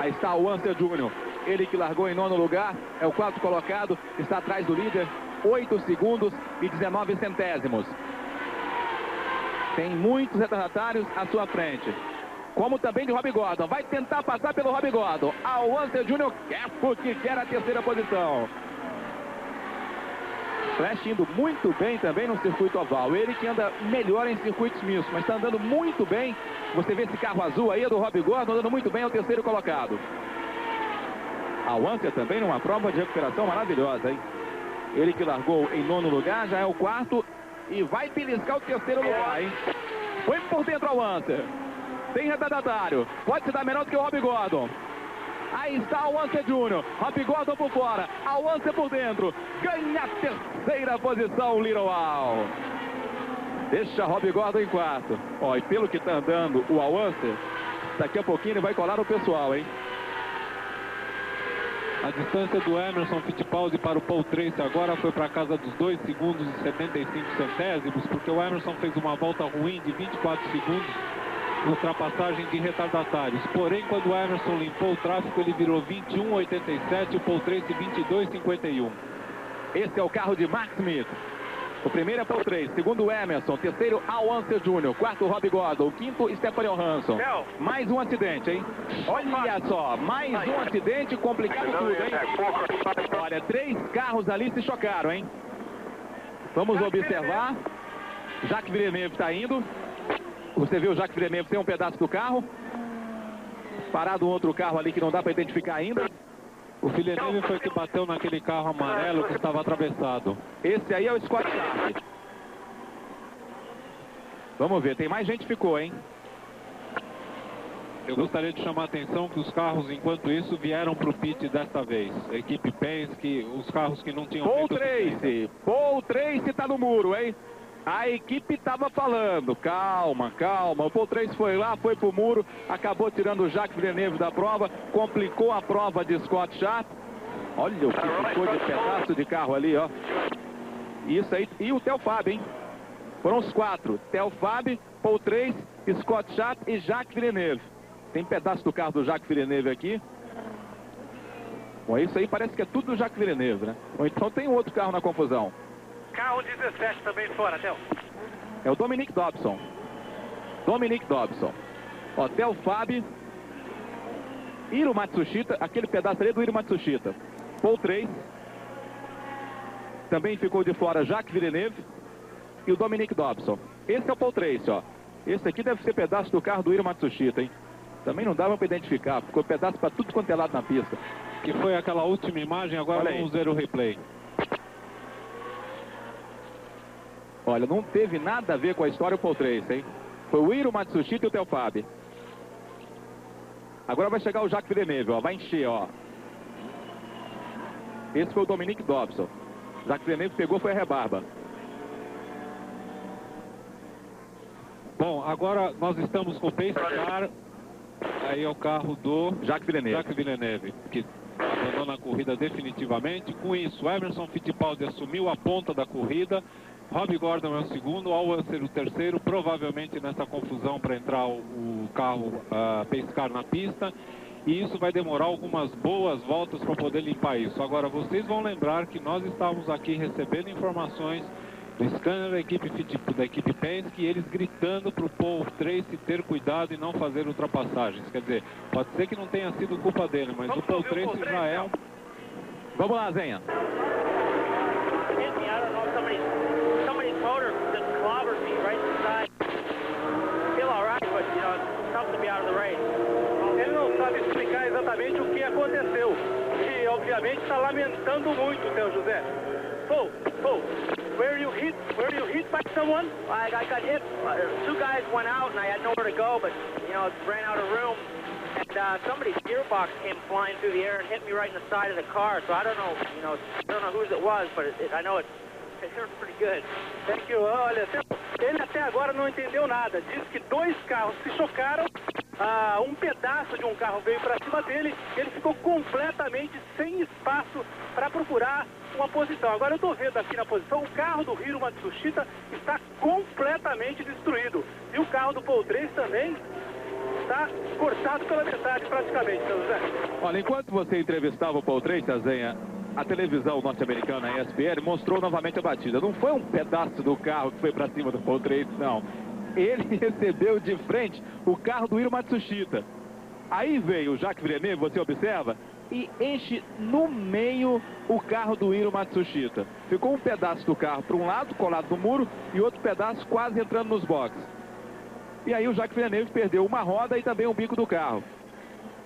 Aí está o Ansel Jr., ele que largou em nono lugar, é o quarto colocado, está atrás do líder, 8 segundos e 19 centésimos. Tem muitos retardatários à sua frente. Como também de Rob Gordon. Vai tentar passar pelo Rob Gordon. Ao Ansel Jr. quer porque quer a terceira posição. Flash indo muito bem também no circuito oval. Ele que anda melhor em circuitos mistos, mas está andando muito bem. Você vê esse carro azul aí, é do Rob Gordon, andando muito bem, é o terceiro colocado. Ao Ansel também numa prova de recuperação maravilhosa, hein? Ele que largou em nono lugar, já é o quarto e vai beliscar o terceiro lugar, hein? Foi por dentro ao Ansel. Tem retardatário, pode se dar menor do que o Rob Gordon. Aí está o Ansel Jr., Rob Gordon por fora, ao Ansel por dentro, ganha a terceira posição, Little Al. Deixa Rob Gordon em quarto. Ó, e pelo que está andando o Al Ansel, daqui a pouquinho ele vai colar o pessoal, hein? A distância do Emerson Fittipaldi para o Paul Tracy agora foi para casa dos 2 segundos e 75 centésimos, porque o Emerson fez uma volta ruim de 24 segundos. Ultrapassagem de retardatários. Porém, quando o Emerson limpou o tráfego, ele virou 21,87 e o Paul Tracy 22,51. Esse é o carro de Mark Smith. O primeiro é Paul Tracy, segundo o Emerson, terceiro Al Ansel Jr., quarto Rob Gordon, o quinto Stefan Johansson. Mais um acidente, hein? Olha só, mais um acidente, complicado tudo, hein? Olha, 3 carros ali se chocaram, hein? Vamos observar. Jacques Villeneuve está indo. Você vê o Jacques Villeneuve tem um pedaço do carro. Parado um outro carro ali que não dá para identificar ainda. O Villeneuve foi que bateu naquele carro amarelo que estava atravessado. Esse aí é o Scott Sharp. Vamos ver, tem mais gente que ficou, hein? Eu gostaria de chamar a atenção que os carros, enquanto isso, vieram para o pit desta vez. A equipe Penske, os carros que não tinham... Paul Tracy está no muro, hein? A equipe estava falando, calma, calma. O Paul Tracy foi lá, foi pro muro, acabou tirando o Jacques Villeneuve da prova, complicou a prova de Scott Sharp. Olha o que ficou de pedaço de carro ali, ó. Isso aí, e o Theo Fabi, hein? Foram os 4, Theo Fabi, Paul Tracy, Scott Sharp e Jacques Villeneuve. Tem pedaço do carro do Jacques Villeneuve aqui. Bom, isso aí parece que é tudo do Jacques Villeneuve, né? Ou então tem outro carro na confusão. Carro 17 também fora, Theo. É o Dominic Dobson. Dominic Dobson. Ó, Theo Fabi. Hiro Matsushita. Aquele pedaço ali é do Hiro Matsushita. Paul Tracy. Também ficou de fora Jacques Villeneuve. E o Dominic Dobson. Esse é o Paul Tracy, ó. Esse aqui deve ser pedaço do carro do Hiro Matsushita, hein? Também não dava para identificar. Ficou pedaço para tudo quanto é lado na pista. Que foi aquela última imagem, agora vamos ver o replay. Olha, não teve nada a ver com a história o Paul Tracy, hein? Foi o Hiro Matsushita e o Theo Fabi. Agora vai chegar o Jacques Villeneuve, ó. Vai encher, ó. Esse foi o Dominic Dobson. Jacques Villeneuve pegou, foi a rebarba. Bom, agora nós estamos com o Pace Car. Aí é o carro do Jacques Villeneuve, que abandona a corrida definitivamente. Com isso, Emerson Fittipaldi assumiu a ponta da corrida. Rob Gordon é o segundo, Al Ansel o terceiro, provavelmente nessa confusão para entrar o carro Pace Car na pista. E isso vai demorar algumas boas voltas para poder limpar isso. Agora, vocês vão lembrar que nós estávamos aqui recebendo informações do scanner da equipe Penske, e eles gritando para o Paul Tracy ter cuidado e não fazer ultrapassagens. Quer dizer, pode ser que não tenha sido culpa dele, mas o Paul Tracy já é um... Vamos lá, Zenha. Ele não sabe explicar exatamente o que aconteceu. E, obviamente, está lamentando muito, seu José. Paul, were you hit by someone? I got hit. 2 guys went out, and I had nowhere to go, but, you know, ran out of room. And somebody's gearbox came flying through the air and hit me right in the side of the car. So I don't know, I don't know whose it was, but I know it hurt pretty good. Thank you. Olha, ele até agora não entendeu nada. Diz que 2 carros se chocaram um pedaço de um carro veio para cima dele, ele ficou completamente sem espaço para procurar uma posição. Agora eu estou vendo aqui na posição, o carro do Hiro Matsushita está completamente destruído. E o carro do Paul Tracy também está cortado pela metade praticamente, seu José. Olha, enquanto você entrevistava o Paul Tracy, Azenha, a televisão norte-americana, a ESPN, mostrou novamente a batida. Não foi um pedaço do carro que foi para cima do Paul Tracy, não. Ele recebeu de frente o carro do Hiro Matsushita. Aí veio o Jacques Villeneuve, você observa, e enche no meio o carro do Hiro Matsushita. Ficou um pedaço do carro para um lado, colado no muro, e outro pedaço quase entrando nos boxes. E aí o Jacques Villeneuve perdeu uma roda e também o bico do carro.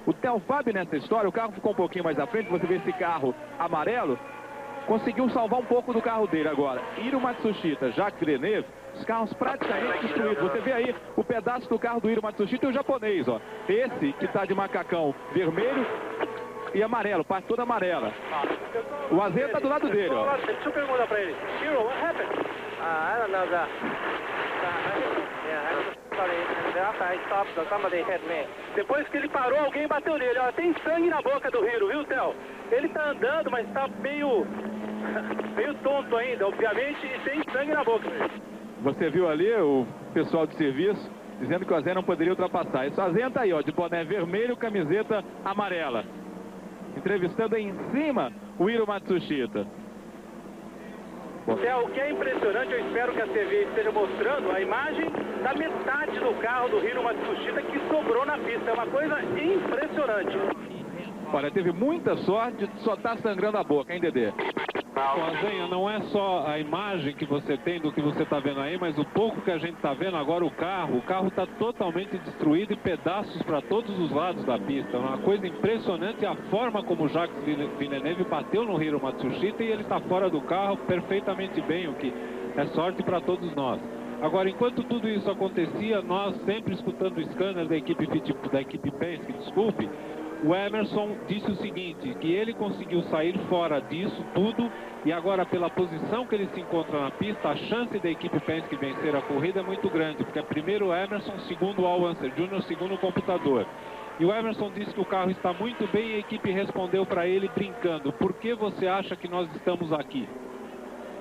O Theo Fabi nessa história, o carro ficou um pouquinho mais à frente, você vê esse carro amarelo, conseguiu salvar um pouco do carro dele agora. Hiro Matsushita, Jacques Villeneuve, os carros praticamente destruídos. Você vê aí o pedaço do carro do Hiro Matsushita e o japonês, ó. Esse que está de macacão vermelho e amarelo, parte toda amarela. O Azenha está do lado dele, ó. Deixa eu perguntar para ele. Hiro, what happened? I don't know that. Depois que ele parou, alguém bateu nele. Ó, tem sangue na boca do Hiro, viu, Theo? Ele tá andando, mas tá meio tonto ainda, obviamente, e tem sangue na boca. Você viu ali o pessoal de serviço dizendo que o Azenha não poderia ultrapassar. Esse Azenha tá aí, ó, de boné vermelho, camiseta amarela. Entrevistando aí em cima o Hiro Matsushita. O que é impressionante, eu espero que a TV esteja mostrando a imagem da metade do carro do Hiro Matsushita que sobrou na pista. É uma coisa impressionante. Olha, teve muita sorte, só tá sangrando a boca, hein, Dedê? Azenha, não é só a imagem que você tem do que você está vendo aí, mas o pouco que a gente está vendo agora, o carro está totalmente destruído em pedaços para todos os lados da pista. Uma coisa impressionante a forma como o Jacques Villeneuve bateu no Hiro Matsushita e ele está fora do carro perfeitamente bem, o que é sorte para todos nós. Agora, enquanto tudo isso acontecia, nós sempre escutando o scanner da equipe Penske, desculpe, o Emerson disse o seguinte, que ele conseguiu sair fora disso tudo e agora pela posição que ele se encontra na pista, a chance da equipe Penske vencer a corrida é muito grande, porque é primeiro o Emerson, segundo o Al Unser Jr., segundo o computador. E o Emerson disse que o carro está muito bem e a equipe respondeu para ele brincando, por que você acha que nós estamos aqui?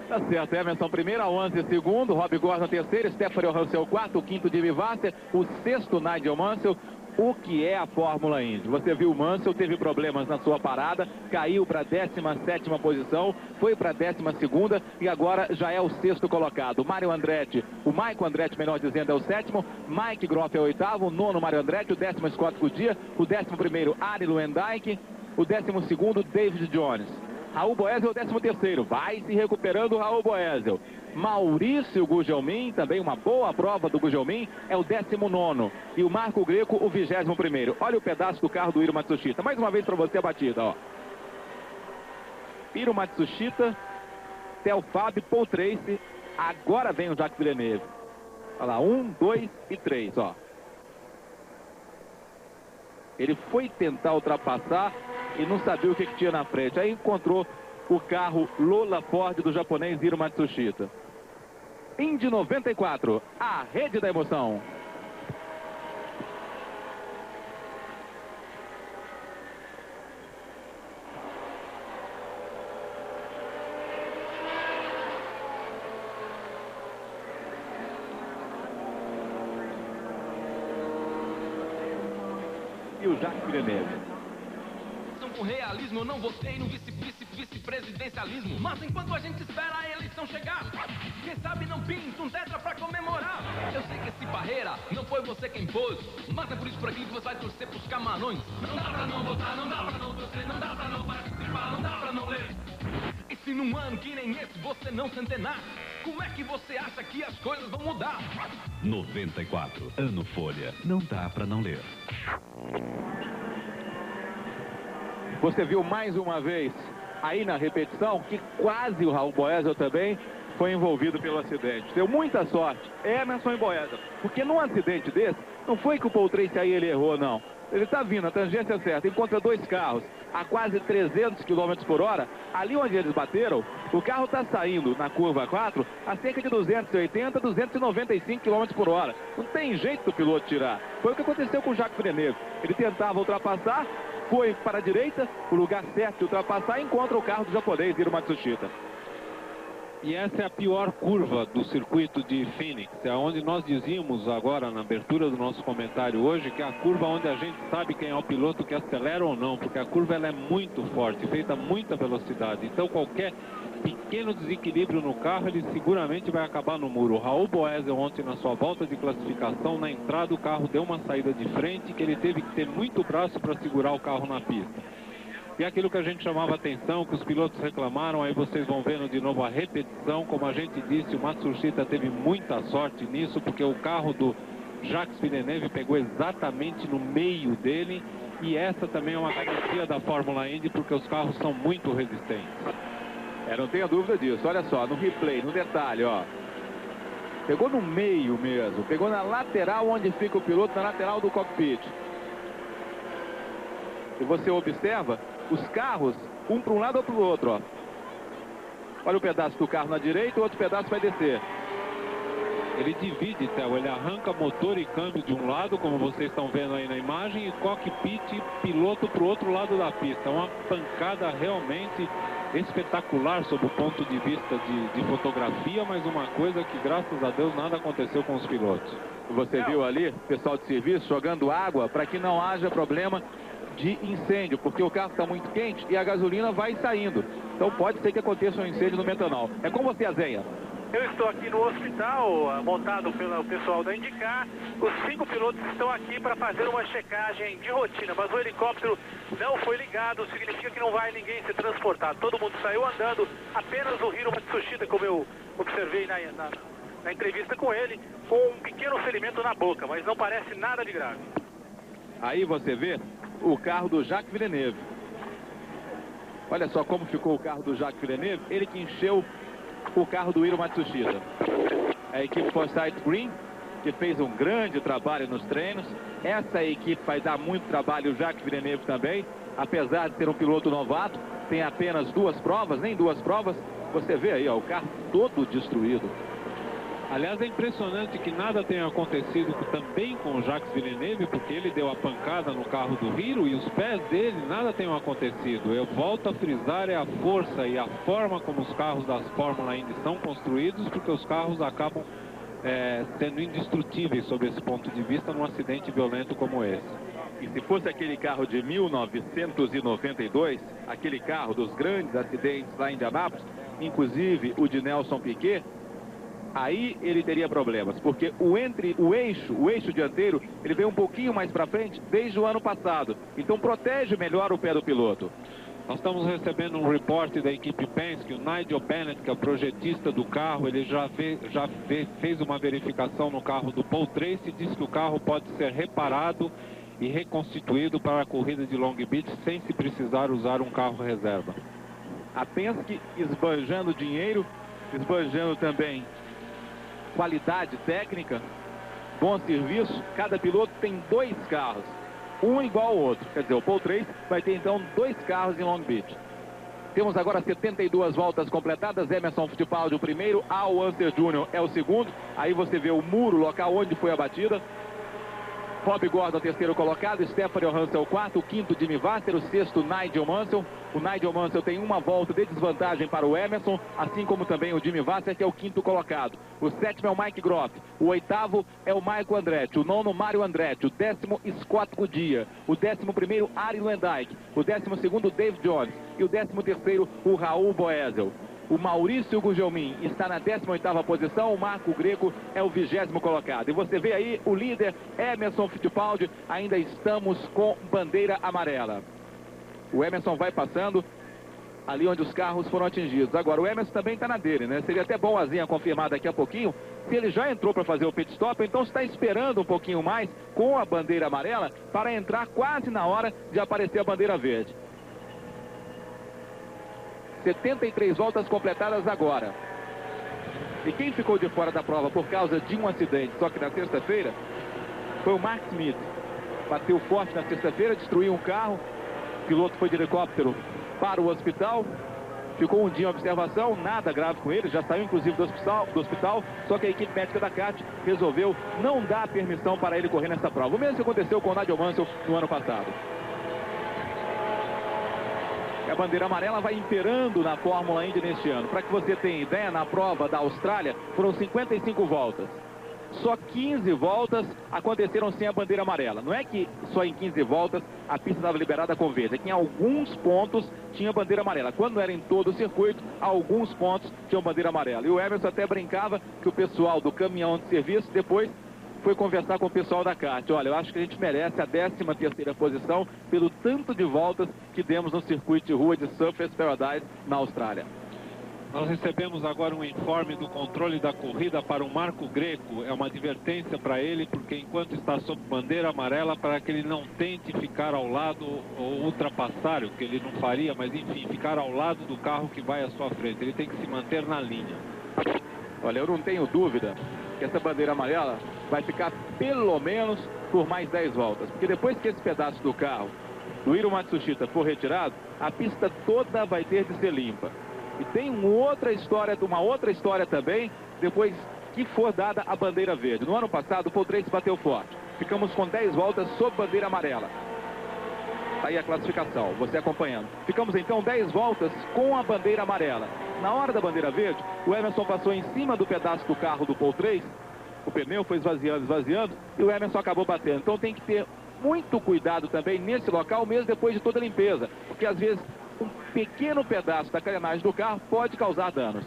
Tá certo, Emerson primeiro, Al Unser segundo, Rob Gordon terceiro, Stefano Hansel quarto, o quinto Jimmy Vasser, o sexto Nigel Mansell. O que é a Fórmula Indy? Você viu o Mansell, teve problemas na sua parada, caiu para a 17ª posição, foi para a 12ª e agora já é o sexto colocado. O Michael Andretti, melhor dizendo, é o sétimo, Mike Groff é o oitavo, o nono Mario Andretti, o 10º Scott Goodyear, o 11º Arie Luyendyk, o 12º David Jones. Raul Boesel é o 13º, vai se recuperando o Raul Boesel. Maurício Gugelmin, também uma boa prova do Gugelmin, é o 19º. E o Marco Greco, o 21º. Olha o pedaço do carro do Hiro Matsushita. Mais uma vez para você a batida, ó. Hiro Matsushita, Theo Fabi, Paul Tracy. Agora vem o Jacques Villeneuve. Olha lá, 1, 2 e 3, ó. Ele foi tentar ultrapassar e não sabia o que tinha na frente. Aí encontrou o carro Lola Ford do japonês Hiro Matsushita. Indy 94, a rede da emoção. E o Jacques Villeneuve. Com realismo, eu não votei no vice-presidencialismo. Mas enquanto a gente espera a eleição chegar, quem sabe não pinta um tetra pra comemorar. Eu sei que esse barreira não foi você quem pôs, mas é por isso por aqui que você vai torcer pros camarões. Não dá pra não votar, não dá pra não torcer, não dá pra não participar, não dá pra não ler. E se num ano que nem esse você não centenar, como é que você acha que as coisas vão mudar? 94, ano Folha, não dá pra não ler. Você viu mais uma vez aí na repetição que quase o Raul Boesel também foi envolvido pelo acidente. Deu muita sorte, Emerson e Boesel. Porque num acidente desse, não foi que o Paul Tracy aí ele errou, não. Ele está vindo, a tangência certa, encontra dois carros a quase 300 km por hora. Ali onde eles bateram, o carro está saindo na curva 4 a cerca de 280, 295 km por hora. Não tem jeito do piloto tirar. Foi o que aconteceu com o Jacques Villeneuve. Ele tentava ultrapassar, foi para a direita, o lugar certo de ultrapassar, e encontra o carro do japonês, Hiro Matsushita. E essa é a pior curva do circuito de Phoenix, é onde nós dizíamos agora na abertura do nosso comentário hoje que é a curva onde a gente sabe quem é o piloto que acelera ou não, porque a curva ela é muito forte, feita a muita velocidade, então qualquer pequeno desequilíbrio no carro ele seguramente vai acabar no muro. O Raul Boesel ontem na sua volta de classificação, na entrada o carro deu uma saída de frente que ele teve que ter muito braço para segurar o carro na pista. E aquilo que a gente chamava atenção, que os pilotos reclamaram, aí vocês vão vendo de novo a repetição, como a gente disse, o Matsushita teve muita sorte nisso, porque o carro do Jacques Villeneuve pegou exatamente no meio dele, e essa também é uma garantia da Fórmula Indy, porque os carros são muito resistentes. Não tenha dúvida disso, olha só, no replay, no detalhe, ó. Pegou no meio mesmo, pegou na lateral onde fica o piloto, na lateral do cockpit. E você observa os carros, um para um lado ou para o outro, ó. Olha o pedaço do carro na direita, o outro pedaço vai descer. Ele divide, Theo, ele arranca motor e câmbio de um lado, como vocês estão vendo aí na imagem, e cockpit e piloto para o outro lado da pista. Uma pancada realmente espetacular sob o ponto de vista de fotografia, mas uma coisa que, graças a Deus, nada aconteceu com os pilotos. Você viu ali, pessoal de serviço jogando água para que não haja problema de incêndio, porque o carro está muito quente e a gasolina vai saindo. Então pode ser que aconteça um incêndio no metanol. É com você, Azenha. Eu estou aqui no hospital, montado pelo pessoal da IndyCar. Os 5 pilotos estão aqui para fazer uma checagem de rotina, mas o helicóptero não foi ligado, significa que não vai ninguém ser transportado. Todo mundo saiu andando, apenas o Hiro Matsushita, como eu observei na entrevista com ele, com um pequeno ferimento na boca, mas não parece nada de grave. Aí você vê o carro do Jacques Villeneuve. Olha só como ficou o carro do Jacques Villeneuve, ele que encheu o carro do Hiro Matsushita. A equipe Forsyth Green, que fez um grande trabalho nos treinos. Essa equipe vai dar muito trabalho, o Jacques Villeneuve também, apesar de ser um piloto novato, tem apenas 2 provas, nem 2 provas. Você vê aí, ó, o carro todo destruído. Aliás, é impressionante que nada tenha acontecido também com o Jacques Villeneuve, porque ele deu a pancada no carro do Hiro e os pés dele nada tenham acontecido. Eu volto a frisar é a força e a forma como os carros das Fórmula Indy são construídos, porque os carros acabam sendo indestrutíveis sob esse ponto de vista num acidente violento como esse. E se fosse aquele carro de 1992, aquele carro dos grandes acidentes lá em Indianápolis, inclusive o de Nelson Piquet, aí ele teria problemas, porque o eixo dianteiro, ele vem um pouquinho mais para frente desde o ano passado. Então protege melhor o pé do piloto. Nós estamos recebendo um reporte da equipe Penske, o Nigel Bennett, que é o projetista do carro, ele fez uma verificação no carro do Paul Tracy e disse que o carro pode ser reparado e reconstituído para a corrida de Long Beach sem se precisar usar um carro reserva. A Penske esbanjando dinheiro, esbanjando também qualidade técnica, bom serviço. Cada piloto tem 2 carros, um igual ao outro. Quer dizer, o Paul Tracy vai ter então 2 carros em Long Beach. Temos agora 72 voltas completadas. Emerson Fittipaldi o primeiro, Al Unser Jr. é o segundo. Aí você vê o muro, local onde foi a batida. Bob Gordon, terceiro colocado, Stephanie Hansel, quarto, o quinto, Jimmy Vasser, o sexto, Nigel Mansell. O Nigel Mansell tem uma volta de desvantagem para o Emerson, assim como também o Jimmy Vasser, que é o quinto colocado. O sétimo é o Mike Groff, o oitavo é o Michael Andretti, o nono, Mario Andretti, o 10º, Scott Goodyear, o 11º, Arie Luyendyk, o 12º, Dave Jones e o 13º, o Raul Boesel. O Maurício Gugelmin está na 18ª posição, o Marco Greco é o 20º colocado. E você vê aí o líder Emerson Fittipaldi, ainda estamos com bandeira amarela. O Emerson vai passando ali onde os carros foram atingidos. Agora o Emerson também está na dele, né? Seria até bom a Azinha confirmar daqui a pouquinho se ele já entrou para fazer o pit stop, então está esperando um pouquinho mais com a bandeira amarela para entrar quase na hora de aparecer a bandeira verde. 73 voltas completadas agora. E quem ficou de fora da prova por causa de um acidente, só que na sexta-feira, foi o Mark Smith. bateu forte na sexta-feira, destruiu um carro, o piloto foi de helicóptero para o hospital, ficou um dia em observação, nada grave com ele, já saiu inclusive do hospital, só que a equipe médica da kart resolveu não dar permissão para ele correr nessa prova. O mesmo que aconteceu com o Nigel Mansell no ano passado. A bandeira amarela vai imperando na Fórmula Indy neste ano. Para que você tenha ideia, na prova da Austrália foram 55 voltas. Só 15 voltas aconteceram sem a bandeira amarela. Não é que só em 15 voltas a pista estava liberada com verde. É que em alguns pontos tinha bandeira amarela. Quando era em todo o circuito, alguns pontos tinham bandeira amarela. E o Emerson até brincava que o pessoal do caminhão de serviço depois foi conversar com o pessoal da kart. Olha, eu acho que a gente merece a 13ª posição pelo tanto de voltas que demos no circuito de rua de Surfers Paradise na Austrália. Nós recebemos agora um informe do controle da corrida para o Marco Greco. É uma advertência para ele, porque enquanto está sob bandeira amarela, para que ele não tente ficar ao lado ou ultrapassar, o que ele não faria, mas enfim, ficar ao lado do carro que vai à sua frente. Ele tem que se manter na linha. Olha, eu não tenho dúvida que essa bandeira amarela vai ficar pelo menos por mais 10 voltas. Porque depois que esse pedaço do carro do Hiro Matsushita for retirado, a pista toda vai ter de ser limpa. E tem uma outra história também, depois que for dada a bandeira verde. No ano passado, o Paul Tracy bateu forte. Ficamos com 10 voltas sob bandeira amarela. Tá aí a classificação, você acompanhando. Ficamos então 10 voltas com a bandeira amarela. Na hora da bandeira verde, o Emerson passou em cima do pedaço do carro do Paul Tracy. O pneu foi esvaziando e o Emerson acabou batendo. Então tem que ter muito cuidado também nesse local, mesmo depois de toda a limpeza. Porque às vezes um pequeno pedaço da carenagem do carro pode causar danos.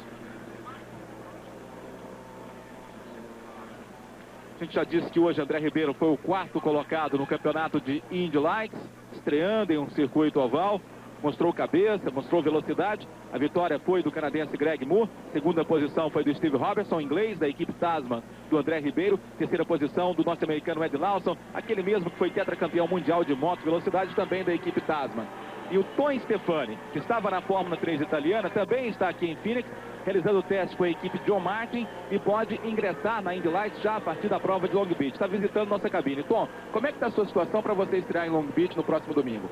A gente já disse que hoje André Ribeiro foi o 4º colocado no campeonato de Indy Lights, estreando em um circuito oval. Mostrou cabeça, mostrou velocidade. A vitória foi do canadense Greg Moore. Segunda posição foi do Steve Robertson, inglês, da equipe Tasman, do André Ribeiro. Terceira posição do norte-americano Ed Lawson, aquele mesmo que foi tetracampeão mundial de moto velocidade, também da equipe Tasman. E o Tom Stefani, que estava na Fórmula 3 italiana, também está aqui em Phoenix, realizando o teste com a equipe John Martin e pode ingressar na Indy Lights já a partir da prova de Long Beach. Está visitando nossa cabine. Tom, como é que está a sua situação para você estrear em Long Beach no próximo domingo?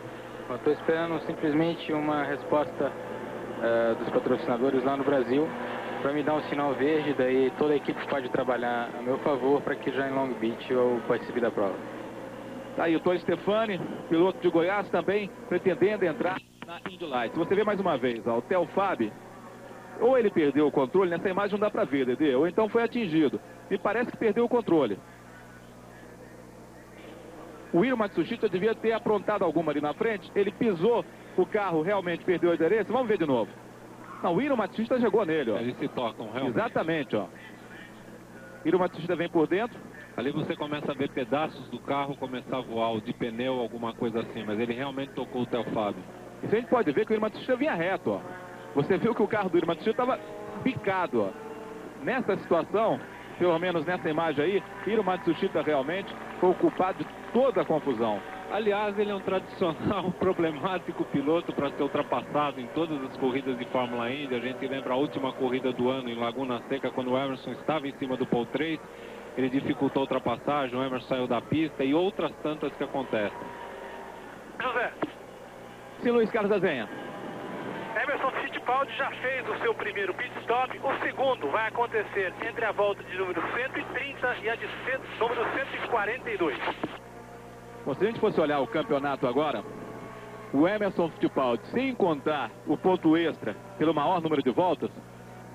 Estou esperando simplesmente uma resposta dos patrocinadores lá no Brasil para me dar um sinal verde, daí toda a equipe pode trabalhar a meu favor para que já em Long Beach eu participe da prova. Tá aí o Tom Stefani, piloto de Goiás, também pretendendo entrar na Indy Lights. Você vê mais uma vez, ó, o Theo Fabi, ou ele perdeu o controle, nessa imagem não dá para ver, Dedê, ou então foi atingido. Me parece que perdeu o controle. O Hiro Matsushita devia ter aprontado alguma ali na frente. Ele pisou, o carro realmente perdeu a aderência. Vamos ver de novo. Não, o Hiro Matsushita chegou nele, ó. Eles se tocam, realmente. Exatamente, ó. Hiro Matsushita vem por dentro. Ali você começa a ver pedaços do carro começar a voar, ou de pneu, alguma coisa assim. Mas ele realmente tocou o Theo Fábio. E a gente pode ver que o Hiro Matsushita vinha reto, ó. Você viu que o carro do Hiro Matsushita estava bicado, ó. Nessa situação, pelo menos nessa imagem aí, Hiro Matsushita realmente foi o culpado de toda a confusão. Aliás, ele é um tradicional problemático piloto para ser ultrapassado em todas as corridas de Fórmula Indy. A gente lembra a última corrida do ano em Laguna Seca, quando o Emerson estava em cima do Paul Tracy. Ele dificultou a ultrapassagem, o Emerson saiu da pista e outras tantas que acontecem. José. Sim, Luiz Carlos Azenha. Emerson Fittipaldi já fez o seu primeiro pit stop. O segundo vai acontecer entre a volta de número 130 e a de número 142. Bom, se a gente fosse olhar o campeonato agora, o Emerson Fittipaldi, sem contar o ponto extra pelo maior número de voltas,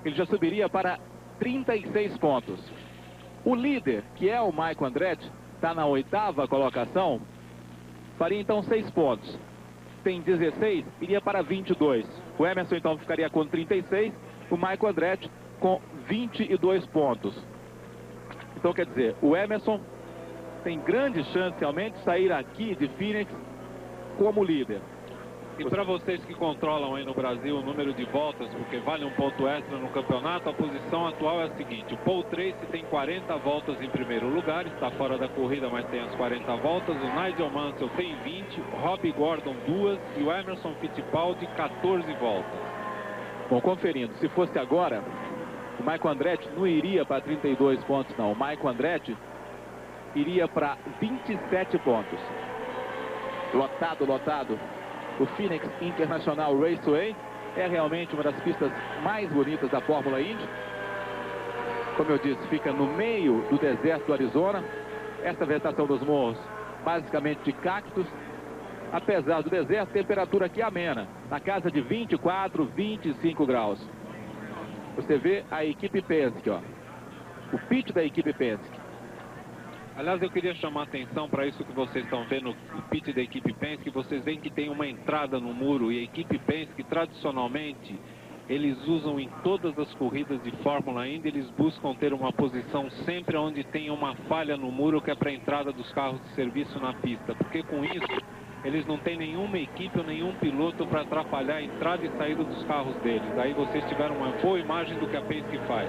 ele já subiria para 36 pontos. O líder, que é o Michael Andretti, está na 8ª colocação, faria então 6 pontos. Tem 16, iria para 22. O Emerson então ficaria com 36, o Michael Andretti com 22 pontos. Então quer dizer, o Emerson tem grande chance realmente de sair aqui de Phoenix como líder. E para vocês que controlam aí no Brasil o número de voltas, porque vale um ponto extra no campeonato, a posição atual é a seguinte: o Paul Tracy tem 40 voltas em primeiro lugar, está fora da corrida, mas tem as 40 voltas. O Nigel Mansell tem 20, o Robbie Gordon 2 e o Emerson Fittipaldi 14 voltas. Bom, conferindo, se fosse agora, o Michael Andretti não iria para 32 pontos, não. O Michael Andretti iria para 27 pontos. Lotado, lotado. O Phoenix International Raceway é realmente uma das pistas mais bonitas da Fórmula Indy. Como eu disse, fica no meio do deserto do Arizona. Essa vegetação dos morros, basicamente de cactos. Apesar do deserto, temperatura aqui amena, na casa de 24, 25 graus. Você vê a equipe Penske, ó. O pit da equipe Penske. Aliás, eu queria chamar a atenção para isso que vocês estão vendo, o pit da equipe Penske. Vocês veem que tem uma entrada no muro, e a equipe Penske, tradicionalmente, eles usam em todas as corridas de Fórmula Indy, eles buscam ter uma posição sempre onde tem uma falha no muro, que é para a entrada dos carros de serviço na pista, porque com isso eles não têm nenhuma equipe ou nenhum piloto para atrapalhar a entrada e saída dos carros deles. Aí vocês tiveram uma boa imagem do que a Penske faz.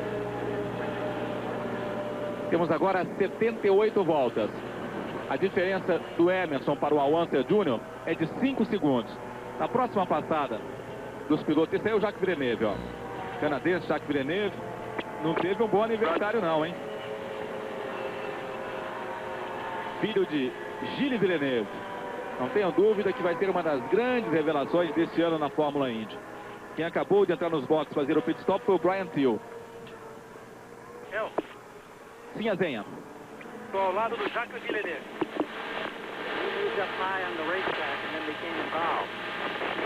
Temos agora 78 voltas. A diferença do Emerson para o Al Unser Jr. é de 5 segundos. Na próxima passada dos pilotos, esse aí é o Jacques Villeneuve, ó. Canadense Jacques Villeneuve. Não teve um bom aniversário não, hein? Filho de Gilles Villeneuve. Não tenho dúvida que vai ser uma das grandes revelações deste ano na Fórmula Indy. Quem acabou de entrar nos boxes fazer o pit stop foi o Brian Thiel. Eu? Sim, Azenha. Estou ao lado do Jacques Villeneuve. He was up high on the racetrack and then became involved.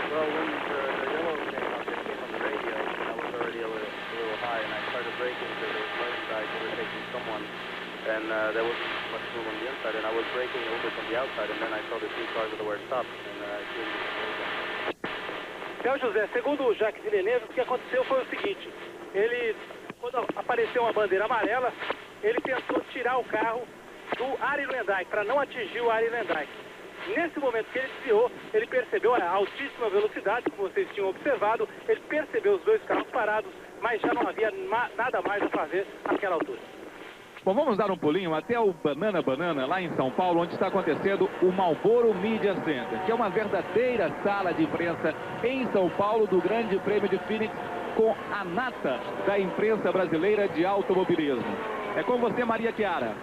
Well, when the yellow came up, it came on the radio, and I was already a little high, and I started braking because there was light guys overtaking someone. And there wasn't much room on the inside, and I was braking over from the outside, and then I saw the two cars that were stopped, and I came to Então, José, segundo o Jacques Villeneuve, o que aconteceu foi o seguinte: ele, quando apareceu uma bandeira amarela, ele tentou tirar o carro do Arie Luyendyk, para não atingir o Arie Luyendyk. Nesse momento que ele desviou, ele percebeu a altíssima velocidade, como vocês tinham observado, ele percebeu os dois carros parados, mas já não havia nada mais a fazer naquela altura. Bom, vamos dar um pulinho até o Banana Banana, lá em São Paulo, onde está acontecendo o Marlboro Media Center, que é uma verdadeira sala de imprensa em São Paulo do Grande Prêmio de Phoenix, com a nata da imprensa brasileira de automobilismo. É com você, Maria Chiara.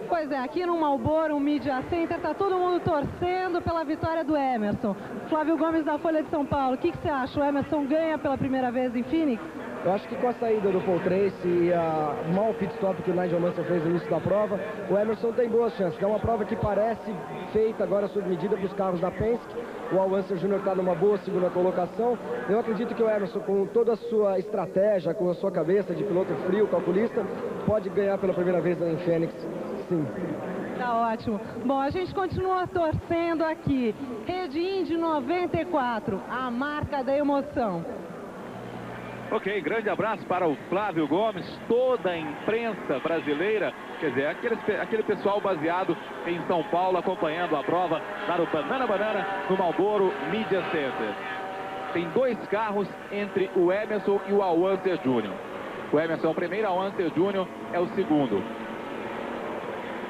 Pois é, aqui no Marlboro Media Center está todo mundo torcendo pela vitória do Emerson. Flávio Gomes, da Folha de São Paulo, o que você acha? O Emerson ganha pela primeira vez em Phoenix? Eu acho que com a saída do Paul Tracy e a mau pit stop que o Nigel Mansell fez no início da prova, o Emerson tem boas chances. É uma prova que parece feita agora sob medida para os carros da Penske. O Al Unser Jr. está numa boa segunda colocação. Eu acredito que o Emerson, com toda a sua estratégia, com a sua cabeça de piloto frio, calculista, pode ganhar pela primeira vez em Phoenix, sim. Tá ótimo. Bom, a gente continua torcendo aqui. Rede Indy 94, a marca da emoção. Ok, grande abraço para o Flávio Gomes, toda a imprensa brasileira, quer dizer, aquele pessoal baseado em São Paulo, acompanhando a prova lá no Banana Banana, no Marlboro Media Center. Tem dois carros entre o Emerson e o Al Unser Jr. O Emerson é o primeiro, o Al Unser Jr. é o segundo.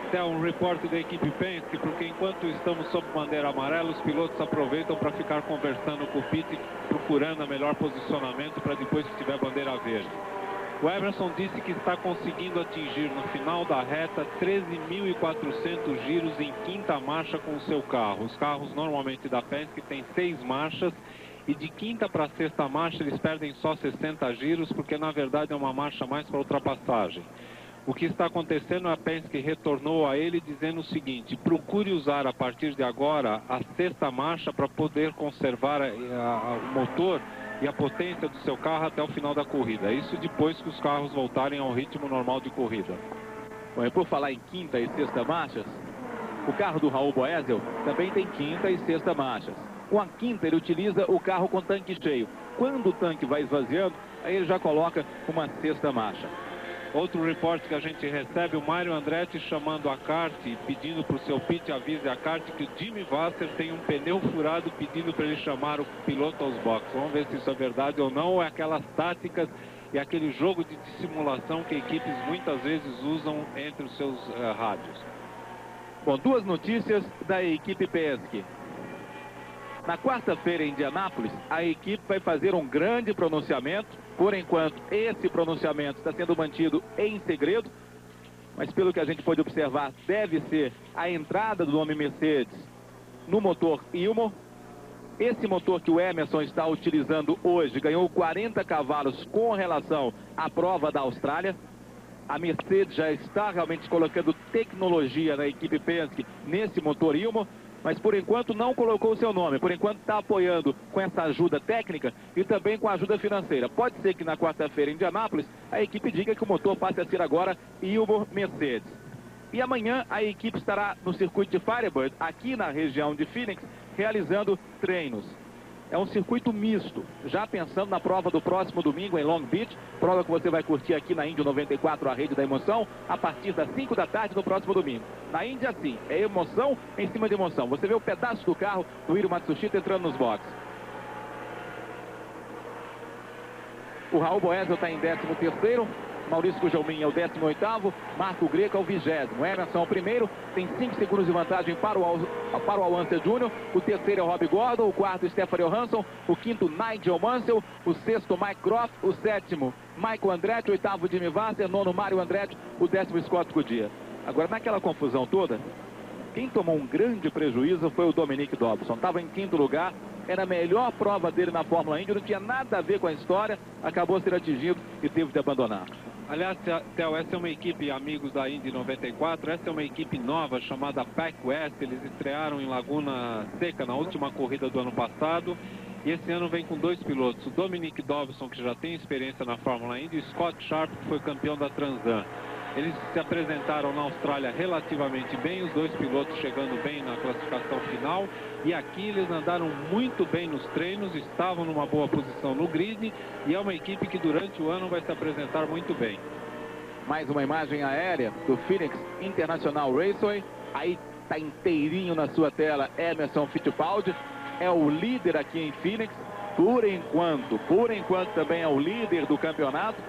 Até um reporte da equipe Penske, porque enquanto estamos sob bandeira amarela, os pilotos aproveitam para ficar conversando com o pit, procurando o melhor posicionamento para depois que tiver bandeira verde. O Emerson disse que está conseguindo atingir no final da reta 13.400 giros em quinta marcha com o seu carro. Os carros normalmente da Penske têm 6 marchas e de quinta para sexta marcha eles perdem só 60 giros, porque na verdade é uma marcha mais para ultrapassagem. O que está acontecendo, a Penske retornou a ele dizendo o seguinte: procure usar a partir de agora a sexta marcha para poder conservar o motor e a potência do seu carro até o final da corrida. Isso depois que os carros voltarem ao ritmo normal de corrida. Bom, e por falar em quinta e sexta marchas, o carro do Raul Boesel também tem quinta e sexta marchas. Com a quinta ele utiliza o carro com tanque cheio. Quando o tanque vai esvaziando, aí ele já coloca uma sexta marcha. Outro reporte que a gente recebe, o Mário Andretti chamando a kart, pedindo para o seu pit, avise a kart que o Jimmy Vasser tem um pneu furado, pedindo para ele chamar o piloto aos boxes. Vamos ver se isso é verdade ou não, ou é aquelas táticas e aquele jogo de dissimulação que equipes muitas vezes usam entre os seus rádios. Bom, duas notícias da equipe Penske. Na quarta-feira em Indianápolis, a equipe vai fazer um grande pronunciamento. Por enquanto, esse pronunciamento está sendo mantido em segredo. mas pelo que a gente pode observar, deve ser a entrada do nome Mercedes no motor Ilmo. Esse motor que o Emerson está utilizando hoje ganhou 40 cavalos com relação à prova da Austrália. A Mercedes já está realmente colocando tecnologia na equipe Penske nesse motor Ilmo, mas por enquanto não colocou o seu nome. Por enquanto está apoiando com essa ajuda técnica e também com a ajuda financeira. Pode ser que na quarta-feira em Indianápolis a equipe diga que o motor passe a ser agora Ilmo Mercedes. E amanhã a equipe estará no circuito de Firebird, aqui na região de Phoenix, realizando treinos. É um circuito misto, já pensando na prova do próximo domingo em Long Beach, prova que você vai curtir aqui na Indy 94, a rede da emoção, a partir das 5 da tarde no próximo domingo. Na Indy, assim, é emoção em cima de emoção. Você vê o pedaço do carro do Hiro Matsushita entrando nos boxes. O Raul Boesel está em 13º, Maurício Gugelmin é o 18º, Marco Greco é o 20º. Emerson é o primeiro, tem 5 segundos de vantagem para o Al Unser Jr. O terceiro é o Rob Gordon, o quarto Stephanie Johansson, o quinto Nigel Mansell, o sexto Mike Croft, o sétimo Michael Andretti, o oitavo Jimmy Vasser, nono Mario Andretti, o 10º Scott Goodyear. Agora, naquela confusão toda, quem tomou um grande prejuízo foi o Dominic Dobson. Estava em 5º lugar, era a melhor prova dele na Fórmula Indy, não tinha nada a ver com a história, acabou sendo atingido e teve de abandonar. Aliás, Theo, essa é uma equipe, amigos da Indy 94, essa é uma equipe nova chamada Pac West. Eles estrearam em Laguna Seca na última corrida do ano passado. E esse ano vem com 2 pilotos, o Dominic Dobson, que já tem experiência na Fórmula Indy, e o Scott Sharp, que foi campeão da Trans-Am. Eles se apresentaram na Austrália relativamente bem, os 2 pilotos chegando bem na classificação final. E aqui eles andaram muito bem nos treinos, estavam numa boa posição no grid. E é uma equipe que durante o ano vai se apresentar muito bem. Mais uma imagem aérea do Phoenix International Raceway. Aí está inteirinho na sua tela Emerson Fittipaldi. É o líder aqui em Phoenix, por enquanto também é o líder do campeonato.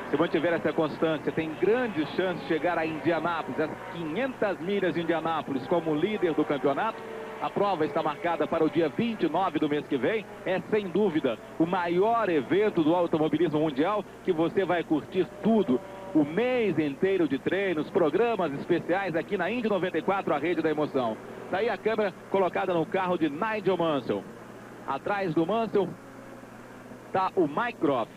Se mantiver essa constância, tem grandes chances de chegar a Indianápolis, as 500 milhas de Indianápolis, como líder do campeonato. A prova está marcada para o dia 29 do mês que vem. É, sem dúvida, o maior evento do automobilismo mundial, que você vai curtir tudo. O mês inteiro de treinos, programas especiais aqui na Indy 94, a rede da emoção. Daí a câmera colocada no carro de Nigel Mansell. Atrás do Mansell está o Mike Croft.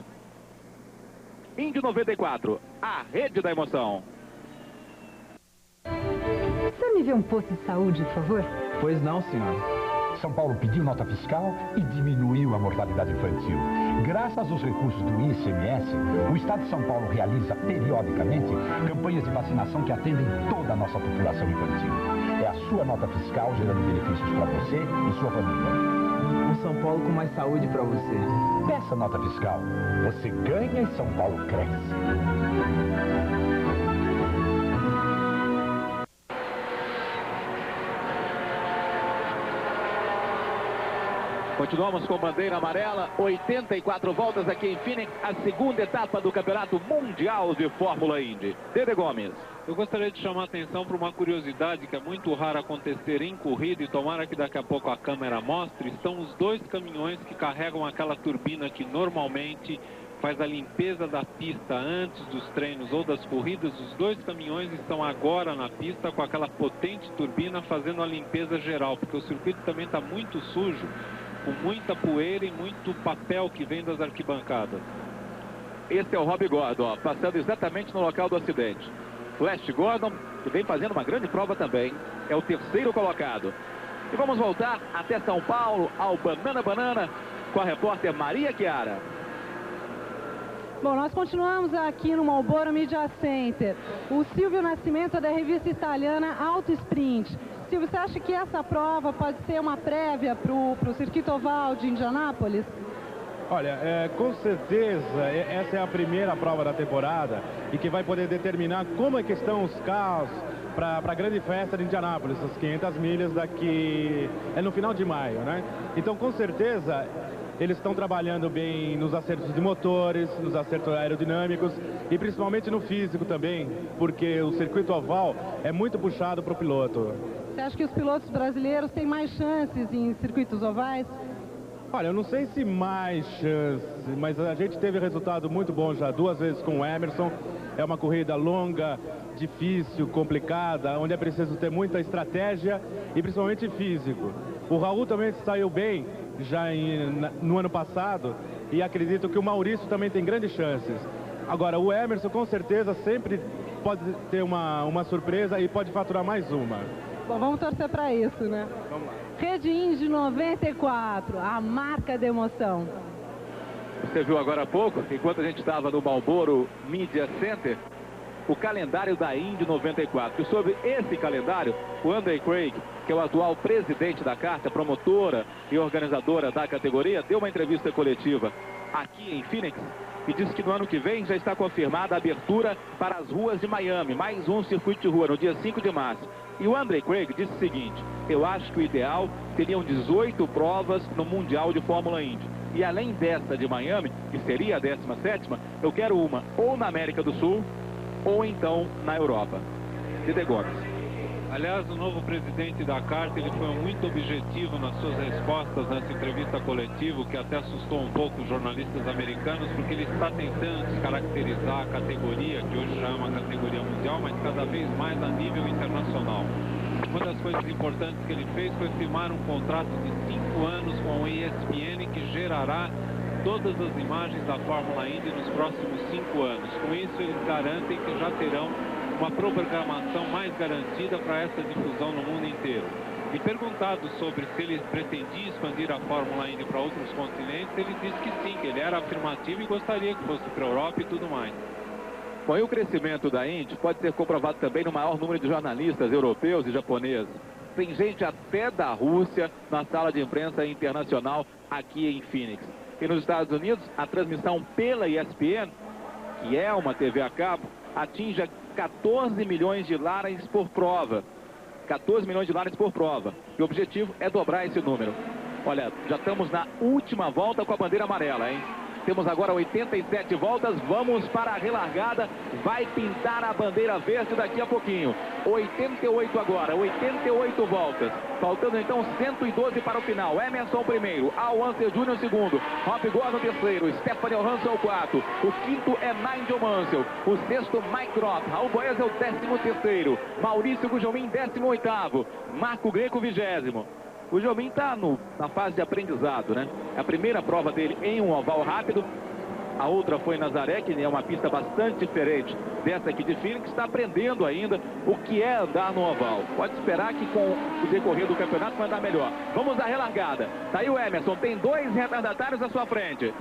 Indy 94, a rede da emoção. Você me vê um posto de saúde, por favor? Pois não, senhor. São Paulo pediu nota fiscal e diminuiu a mortalidade infantil. Graças aos recursos do ICMS, o Estado de São Paulo realiza periodicamente campanhas de vacinação que atendem toda a nossa população infantil. É a sua nota fiscal gerando benefícios para você e sua família. Um São Paulo com mais saúde para você. Peça nota fiscal. Você ganha e São Paulo cresce. Continuamos com bandeira amarela, 84 voltas aqui em Phoenix, a segunda etapa do Campeonato Mundial de Fórmula Indy. Dede Gomes. Eu gostaria de chamar a atenção para uma curiosidade que é muito rara acontecer em corrida, e tomara que daqui a pouco a câmera mostre. São os 2 caminhões que carregam aquela turbina que normalmente faz a limpeza da pista antes dos treinos ou das corridas. Os 2 caminhões estão agora na pista com aquela potente turbina fazendo a limpeza geral, porque o circuito também está muito sujo, com muita poeira e muito papel que vem das arquibancadas. Esse é o Rob Gordon, ó, passando exatamente no local do acidente. Flash Gordon, que vem fazendo uma grande prova também, é o 3º colocado. E vamos voltar até São Paulo, ao Banana, com a repórter Maria Chiara. Bom, nós continuamos aqui no Marlboro Media Center. O Silvio Nascimento é da revista italiana Auto Sprint. Silvio, você acha que essa prova pode ser uma prévia para o circuito oval de Indianápolis? Olha, com certeza essa é a primeira prova da temporada e que vai poder determinar como é que estão os carros para a grande festa de Indianápolis, as 500 milhas daqui, no final de maio, né? Então, com certeza, eles estão trabalhando bem nos acertos de motores, nos acertos aerodinâmicos e principalmente no físico também, porque o circuito oval é muito puxado para o piloto. Você acha que os pilotos brasileiros têm mais chances em circuitos ovais? Olha, eu não sei se mais chance, mas a gente teve resultado muito bom já 2 vezes com o Emerson. É uma corrida longa, difícil, complicada, onde é preciso ter muita estratégia e principalmente físico. O Raul também saiu bem já no ano passado e acredito que o Maurício também tem grandes chances. Agora, o Emerson com certeza sempre pode ter uma surpresa e pode faturar mais uma. Bom, vamos torcer para isso, né? Vamos lá. Rede Indy 94, a marca da emoção. Você viu agora há pouco, enquanto a gente estava no Marlboro Media Center, o calendário da Indy 94. E sobre esse calendário, o Andy Craig, que é o atual presidente da carta, promotora e organizadora da categoria, deu uma entrevista coletiva aqui em Phoenix e disse que no ano que vem já está confirmada a abertura para as ruas de Miami, mais um circuito de rua, no dia 5 de março. E o Andy Craig disse o seguinte: eu acho que o ideal seriam 18 provas no Mundial de Fórmula Indy. E além dessa de Miami, que seria a 17ª, eu quero uma ou na América do Sul ou então na Europa. Dede Gomes. Aliás, o novo presidente da carta, ele foi muito objetivo nas suas respostas nessa entrevista coletiva, que até assustou um pouco os jornalistas americanos, porque ele está tentando descaracterizar a categoria, que hoje já é uma categoria mundial, mas cada vez mais a nível internacional. Uma das coisas importantes que ele fez foi firmar um contrato de 5 anos com a ESPN, que gerará todas as imagens da Fórmula Indy nos próximos 5 anos. Com isso, eles garantem que já terão uma programação mais garantida para essa difusão no mundo inteiro. E perguntado sobre se ele pretendia expandir a Fórmula Indy para outros continentes, ele disse que sim, que ele era afirmativo e gostaria que fosse para a Europa e tudo mais. Bom, e o crescimento da Indy pode ser comprovado também no maior número de jornalistas europeus e japoneses. Tem gente até da Rússia na sala de imprensa internacional aqui em Phoenix. E nos Estados Unidos, a transmissão pela ESPN, que é uma TV a cabo, atinge 14 milhões de lares por prova. 14 milhões de lares por prova. E o objetivo é dobrar esse número. Olha, já estamos na última volta com a bandeira amarela, hein? Temos agora 87 voltas, vamos para a relargada, vai pintar a bandeira verde daqui a pouquinho. 88 agora, 88 voltas, faltando então 112 para o final. Emerson primeiro, Al Unser Jr. segundo, Rob Gordon terceiro, Stephanie Johansson quarto, o quinto é Nigel Mansell, o sexto Mike Croft, Raul Boesel 13º, Maurício Gugelmin 18º, Marco Greco 20º. O Gugelmin está na fase de aprendizado, né? É a primeira prova dele em um oval rápido. A outra foi em Nazaré, que é uma pista bastante diferente dessa aqui de Phoenix. Está aprendendo ainda o que é andar no oval. Pode esperar que com o decorrer do campeonato vai andar melhor. Vamos à relargada. Tá aí o Emerson, tem 2 retardatários à sua frente.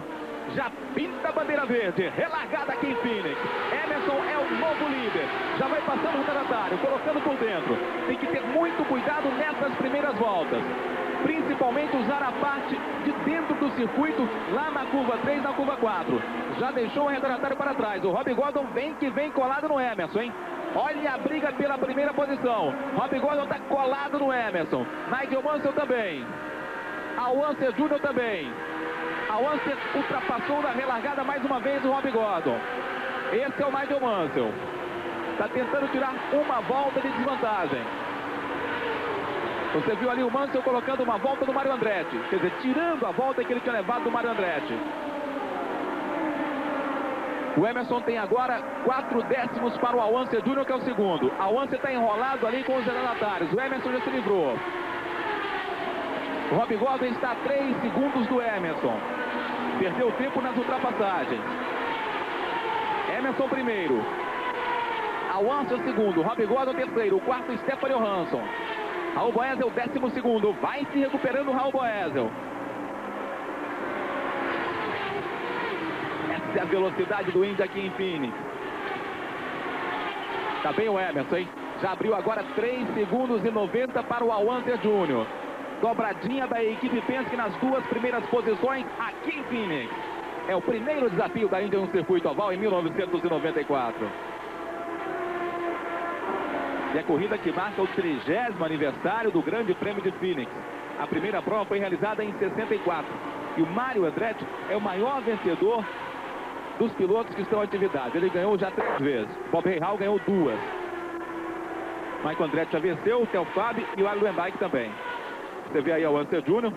Já pinta a bandeira verde, relargada aqui em Phoenix. Emerson é o novo líder. Já vai passando o retardatário, colocando por dentro. Tem que ter muito cuidado nessas primeiras voltas. Principalmente usar a parte de dentro do circuito, lá na curva 3, na curva 4. Já deixou o retardatário para trás. O Rob Gordon vem colado no Emerson, hein? Olha a briga pela primeira posição. Rob Gordon está colado no Emerson. Nigel Mansell também. Al Unser Jr. também. Al Unser ultrapassou na relargada mais uma vez o Rob Gordon. Esse é o Nigel Mansell. Está tentando tirar uma volta de desvantagem. Você viu ali o Mansell colocando uma volta do Mário Andretti. Quer dizer, tirando a volta que ele tinha levado do Mário Andretti. O Emerson tem agora 4 décimos para o Al Unser Jr., que é o segundo. Al Unser está enrolado ali com os retardatários. O Emerson já se livrou. O Rob Gordon está a 3 segundos do Emerson. Perdeu tempo nas ultrapassagens. Emerson primeiro. Al Unser segundo. Rob Gordon terceiro. O quarto, Stephanie Johansson. Raul Boesel 12º. Vai se recuperando o Raul Boesel. Essa é a velocidade do Indy aqui em Phoenix. Tá bem o Emerson, hein? Já abriu agora 3 segundos e 90 para o Al Unser Jr. Dobradinha da equipe Penske nas 2 primeiras posições aqui em Phoenix. É o primeiro desafio da Indy no circuito oval em 1994. E a corrida que marca o 30º aniversário do Grande Prêmio de Phoenix. A primeira prova foi realizada em 64. E o Mário Andretti é o maior vencedor dos pilotos que estão em atividade. Ele ganhou já 3 vezes. Bob Rahal ganhou 2. Michael Andretti já venceu, o Theo Fabi e o Alan Bike também. Você vê aí o Unser Jr.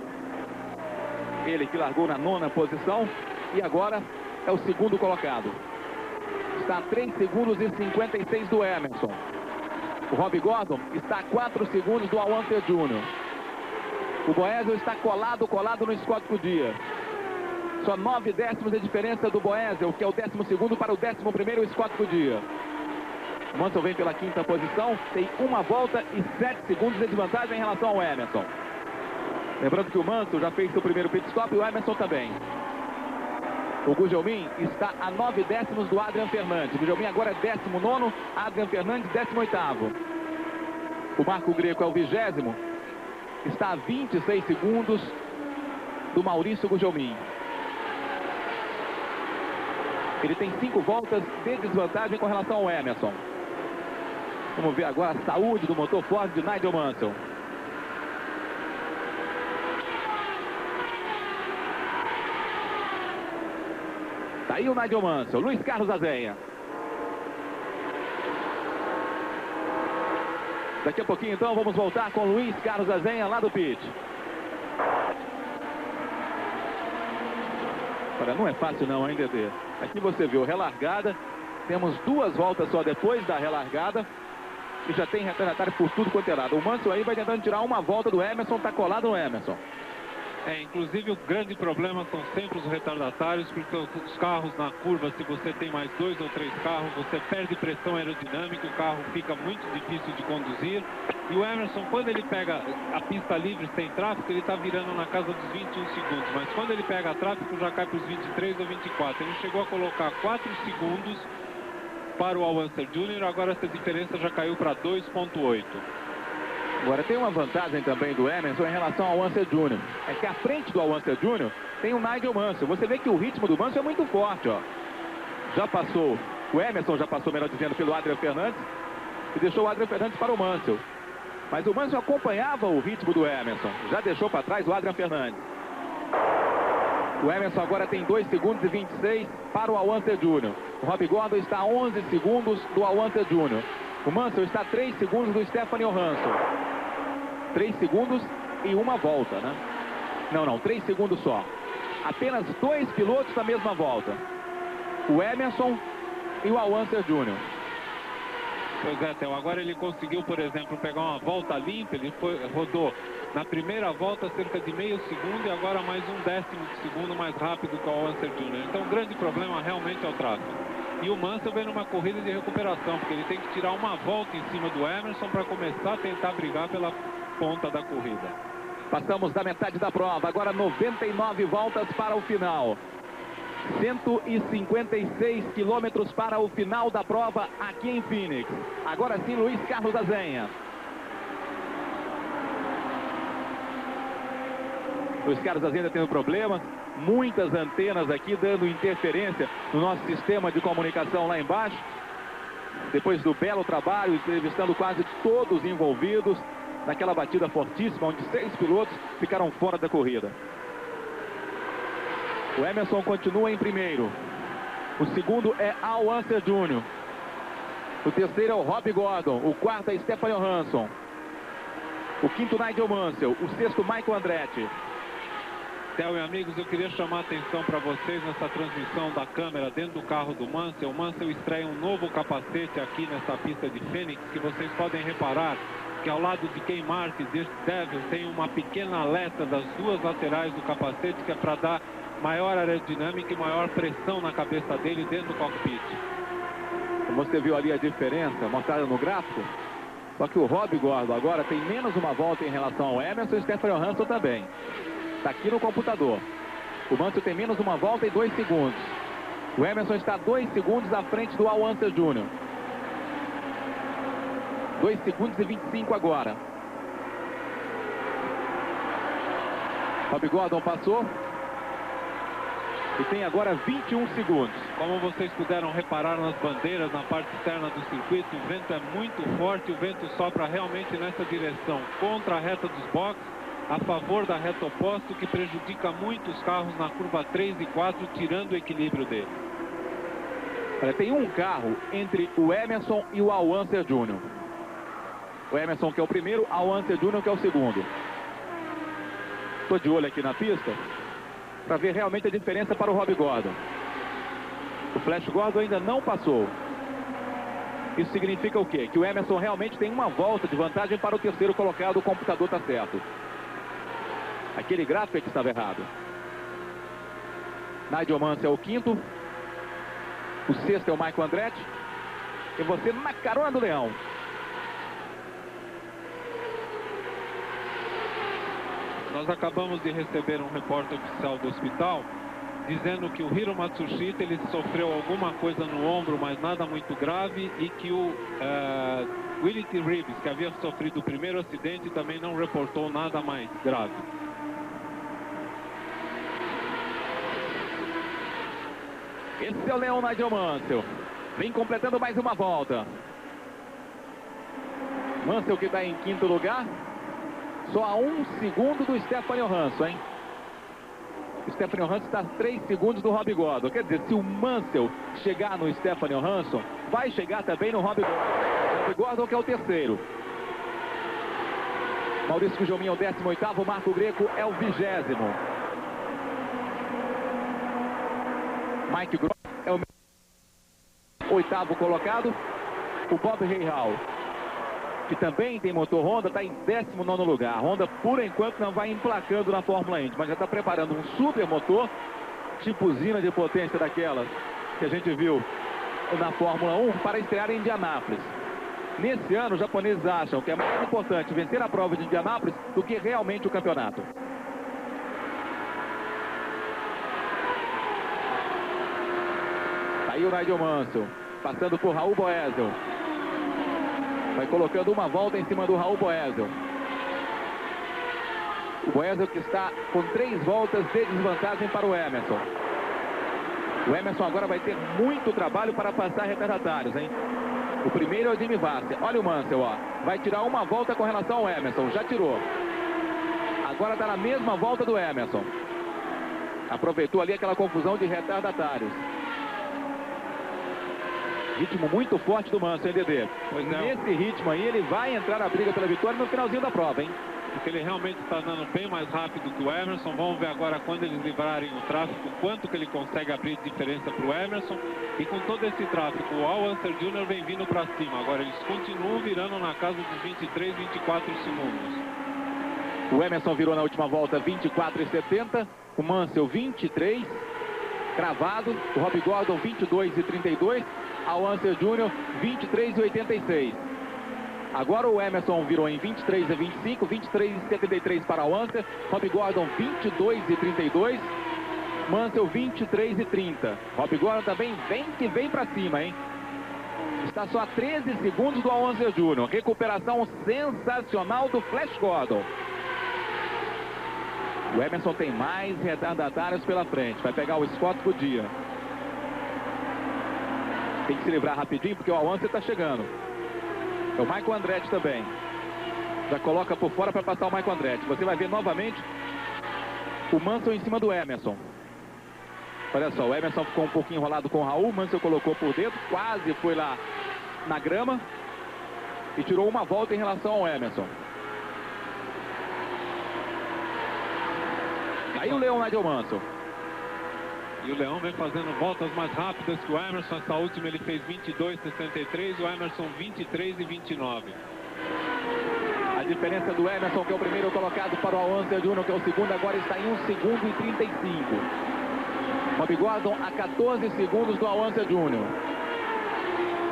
ele que largou na 9ª posição e agora é o segundo colocado. Está a 3 segundos e 56 do Emerson. O Rob Gordon está a 4 segundos do Al Unser Jr. O Boesel está colado no Scott Goodyear. Só 9 décimos de diferença do Boesel, que é o 12º para o 11º Scott Goodyear. O Mansell vem pela 5ª posição, tem 1 volta e 7 segundos de desvantagem em relação ao Emerson. Lembrando que o Mansell já fez seu primeiro pit stop e o Emerson também. O Gugelmin está a 9 décimos do Adrian Fernandes. O Gugelmin agora é 19º, Adrian Fernandes 18º. O Marco Greco é o 20º, está a 26 segundos do Maurício Gugelmin. Ele tem 5 voltas de desvantagem com relação ao Emerson. Vamos ver agora a saúde do motor Ford de Nigel Mansell. Tá aí o Nigel Mansell, Luiz Carlos Azenha. Daqui a pouquinho então vamos voltar com Luiz Carlos Azenha lá do pit. Olha, não é fácil não, hein, Dedê? Aqui você viu relargada, temos 2 voltas só depois da relargada e já tem retardatário por tudo quanto é lado. O Mansell aí vai tentando tirar 1 volta do Emerson, tá colado no Emerson. Inclusive o grande problema são sempre os retardatários, porque os carros na curva, se você tem mais 2 ou 3 carros, você perde pressão aerodinâmica, o carro fica muito difícil de conduzir. E o Emerson, quando ele pega a pista livre sem tráfego, ele está virando na casa dos 21 segundos. Mas quando ele pega tráfego, já cai para os 23 ou 24. Ele chegou a colocar 4 segundos para o Al Unser Jr., agora essa diferença já caiu para 2,8. Agora tem uma vantagem também do Emerson em relação ao Unser Jr. É que à frente do Al Unser Jr. tem o Nigel Mansell. Você vê que o ritmo do Mansell é muito forte, ó. Já passou, o Emerson já passou, melhor dizendo, pelo Adrian Fernandes e deixou o Adrian Fernandes para o Mansell. Mas o Mansell acompanhava o ritmo do Emerson. Já deixou para trás o Adrian Fernandes. O Emerson agora tem 2 segundos e 26 para o Al Unser Jr. O Rob Gordon está a 11 segundos do Al Unser Jr. O Mansell está a 3 segundos do Stefano Johansson. 3 segundos e 1 volta, né? Não, 3 segundos só. Apenas 2 pilotos na mesma volta. O Emerson e o Al Unser Jr. Pois é, Theo, agora ele conseguiu, por exemplo, pegar uma volta limpa, ele rodou na primeira volta cerca de meio segundo e agora mais 1/10 de segundo mais rápido que o Al Unser Jr. Então o grande problema realmente é o tráfego. E o Mansell vem numa corrida de recuperação, porque ele tem que tirar 1 volta em cima do Emerson para começar a tentar brigar pela ponta da corrida. Passamos da metade da prova, agora 99 voltas para o final. 156 quilômetros para o final da prova aqui em Phoenix. Agora sim, Luiz Carlos Azenha. Luiz Carlos Azenha tendo problemas. Muitas antenas aqui dando interferência no nosso sistema de comunicação lá embaixo. Depois do belo trabalho, entrevistando quase todos envolvidos naquela batida fortíssima, onde 6 pilotos ficaram fora da corrida. O Emerson continua em primeiro. O segundo é Al Unser Jr. O terceiro é o Rob Gordon. O quarto é Stefano Johansson. O quinto, Nigel Mansell. O sexto, Michael Andretti. Theo e amigos, eu queria chamar a atenção para vocês nessa transmissão da câmera dentro do carro do Mansell. O Mansell estreia um novo capacete aqui nessa pista de Phoenix, que vocês podem reparar que ao lado de Ken Martin desse Devil tem uma pequena aleta das 2 laterais do capacete, que é para dar maior aerodinâmica e maior pressão na cabeça dele dentro do cockpit. Você viu ali a diferença mostrada no gráfico? Só que o Rob Gordon agora tem menos 1 volta em relação ao Emerson e o Stefano Johansson também. Está aqui no computador. O Mansell tem menos 1 volta e 2 segundos. O Emerson está 2 segundos à frente do Al Unser Jr. 2 segundos e 25 agora. Rob Gordon passou. E tem agora 21 segundos. Como vocês puderam reparar nas bandeiras na parte externa do circuito, o vento é muito forte, o vento sopra realmente nessa direção, contra a reta dos boxes, a favor da reta oposta, que prejudica muito os carros na curva 3 e 4, tirando o equilíbrio dele. Olha, tem um carro entre o Emerson e o Al Unser Jr. O Emerson que é o primeiro, Al Unser Jr. que é o segundo. Estou de olho aqui na pista. para ver realmente a diferença para o Rob Gordon. O Flash Gordon ainda não passou. Isso significa o quê? Que o Emerson realmente tem uma volta de vantagem para o terceiro colocado. O computador está certo. Aquele gráfico é que estava errado. Nigel Mansell é o quinto. O sexto é o Michael Andretti. E você na carona do Leão. Nós acabamos de receber um repórter oficial do hospital dizendo que o Hiro Matsushita ele sofreu alguma coisa no ombro, mas nada muito grave, e que o Willie T. Reeves, que havia sofrido o primeiro acidente, também não reportou nada mais grave. Esse é o Leão Nigel Mansell. Vem completando mais uma volta. Mansell que está em quinto lugar. Só a 1 segundo do Stefan Johansson, hein? O Stefan Johansson está a 3 segundos do Rob Gordon. Quer dizer, se o Mansell chegar no Stefan Johansson, vai chegar também no Rob Gordon. Rob Gordon que é o terceiro. Maurício Gujomin é o 18º, Marco Greco é o 20º. Mike Gross é o 8º colocado. O Bob Rahal, que também tem motor Honda, está em 19º lugar. A Honda, por enquanto, não vai emplacando na Fórmula Indy, mas já está preparando um super motor, tipo usina de potência daquelas que a gente viu na Fórmula 1, para estrear em Indianápolis. Nesse ano, os japoneses acham que é mais importante vencer a prova de Indianápolis do que realmente o campeonato. Aí o Nigel Mansell, passando por Raul Boesel. Vai colocando uma volta em cima do Raul Boesel. O Boesel que está com 3 voltas de desvantagem para o Emerson. O Emerson agora vai ter muito trabalho para passar retardatários, hein? O primeiro é o Jimmy Vasser. Olha o Mansell, ó. Vai tirar uma volta com relação ao Emerson. Já tirou. Agora está na mesma volta do Emerson. Aproveitou ali aquela confusão de retardatários. Ritmo muito forte do Mansell, hein, Dedê? Pois não. Nesse ritmo aí, ele vai entrar na briga pela vitória no finalzinho da prova, hein? Porque ele realmente está andando bem mais rápido que o Emerson. Vamos ver agora, quando eles livrarem o tráfego, quanto que ele consegue abrir diferença para o Emerson. E com todo esse tráfego, o Al Unser Jr. vem vindo para cima. Agora eles continuam virando na casa dos 23, 24 segundos. O Emerson virou na última volta 24,70. O Mansell 23, cravado. O Rob Gordon 22,32. Al Unser Jr. 23,86. Agora o Emerson virou em 23,25, 23,73 para o Unser. Rob Gordon 22,32. Mansell 23,30. Rob Gordon também vem para cima, hein? Está só a 13 segundos do Al Unser Jr. Recuperação sensacional do Flash Gordon. O Emerson tem mais retardatários pela frente. Vai pegar o Scott Goodyear. Tem que se livrar rapidinho porque o Al Unser está chegando. É o Michael Andretti também. Já coloca por fora para passar o Michael Andretti. Você vai ver novamente o Mansell em cima do Emerson. Olha só, o Emerson ficou um pouquinho enrolado com o Raul. O Mansell colocou por dentro, quase foi lá na grama e tirou uma volta em relação ao Emerson. Aí o Leão Nigel Mansell. E o Leão vem fazendo voltas mais rápidas que o Emerson. Essa última ele fez 22,63, o Emerson 23,29. A diferença do Emerson, que é o primeiro colocado, para o Al Unser Jr., que é o segundo, agora está em 1 segundo e 35. Rob Gordon a 14 segundos do Al Unser Jr.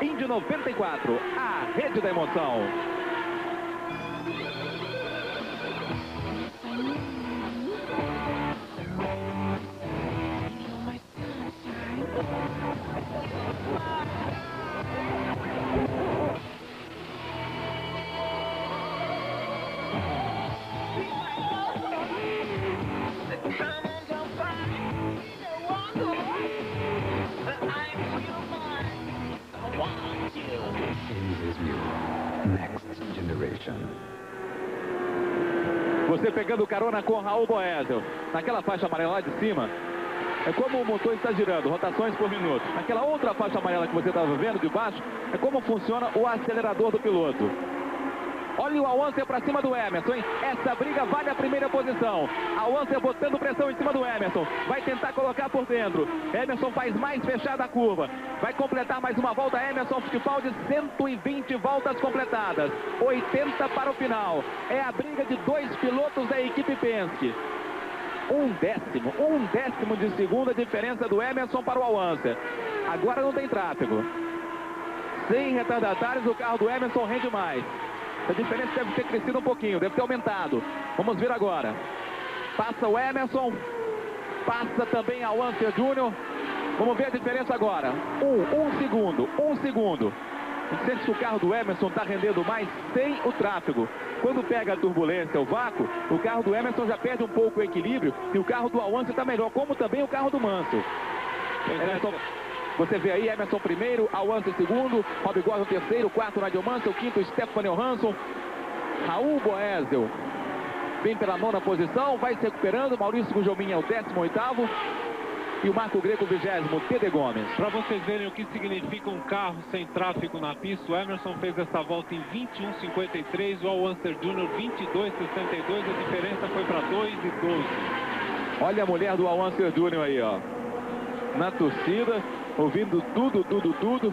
Indy 94, a rede da emoção. Você pegando carona com Raul Boesel. Naquela faixa amarela lá de cima, é como o motor está girando, rotações por minuto. Naquela outra faixa amarela que você estava vendo de baixo, é como funciona o acelerador do piloto. Olha o Al-Unser para cima do Emerson, hein? Essa briga vale a primeira posição. Al-Unser botando pressão em cima do Emerson. Vai tentar colocar por dentro. Emerson faz mais fechada a curva. Vai completar mais uma volta. Emerson Fittipaldi, 120 voltas completadas. 80 para o final. É a briga de dois pilotos da equipe Penske. Um décimo de segundo a diferença do Emerson para o Al-Unser. Agora não tem tráfego. Sem retardatários, o carro do Emerson rende mais. A diferença deve ter crescido um pouquinho, deve ter aumentado. Vamos ver agora. Passa o Emerson. Passa também Al-Unser Júnior. Vamos ver a diferença agora. Um segundo. A gente sente que o carro do Emerson está rendendo mais sem o tráfego. Quando pega a turbulência, o vácuo, o carro do Emerson já perde um pouco o equilíbrio e o carro do Al-Unser está melhor, como também o carro do Mansell. Emerson, você vê aí, Emerson primeiro, Al-Unser segundo, Rob Gordon terceiro, quarto Nigel Mansell, quinto Stefan Johansson, Raul Boesel vem pela nona posição, vai se recuperando, Maurício Gugelmin é o 18º e o Marco Greco 20º, Tede Gomes. Para vocês verem o que significa um carro sem tráfego na pista, o Emerson fez essa volta em 21,53, o Al-Unser Júnior 22,62, a diferença foi para 2,12. Olha a mulher do Al-Unser Júnior aí, ó, na torcida, ouvindo tudo,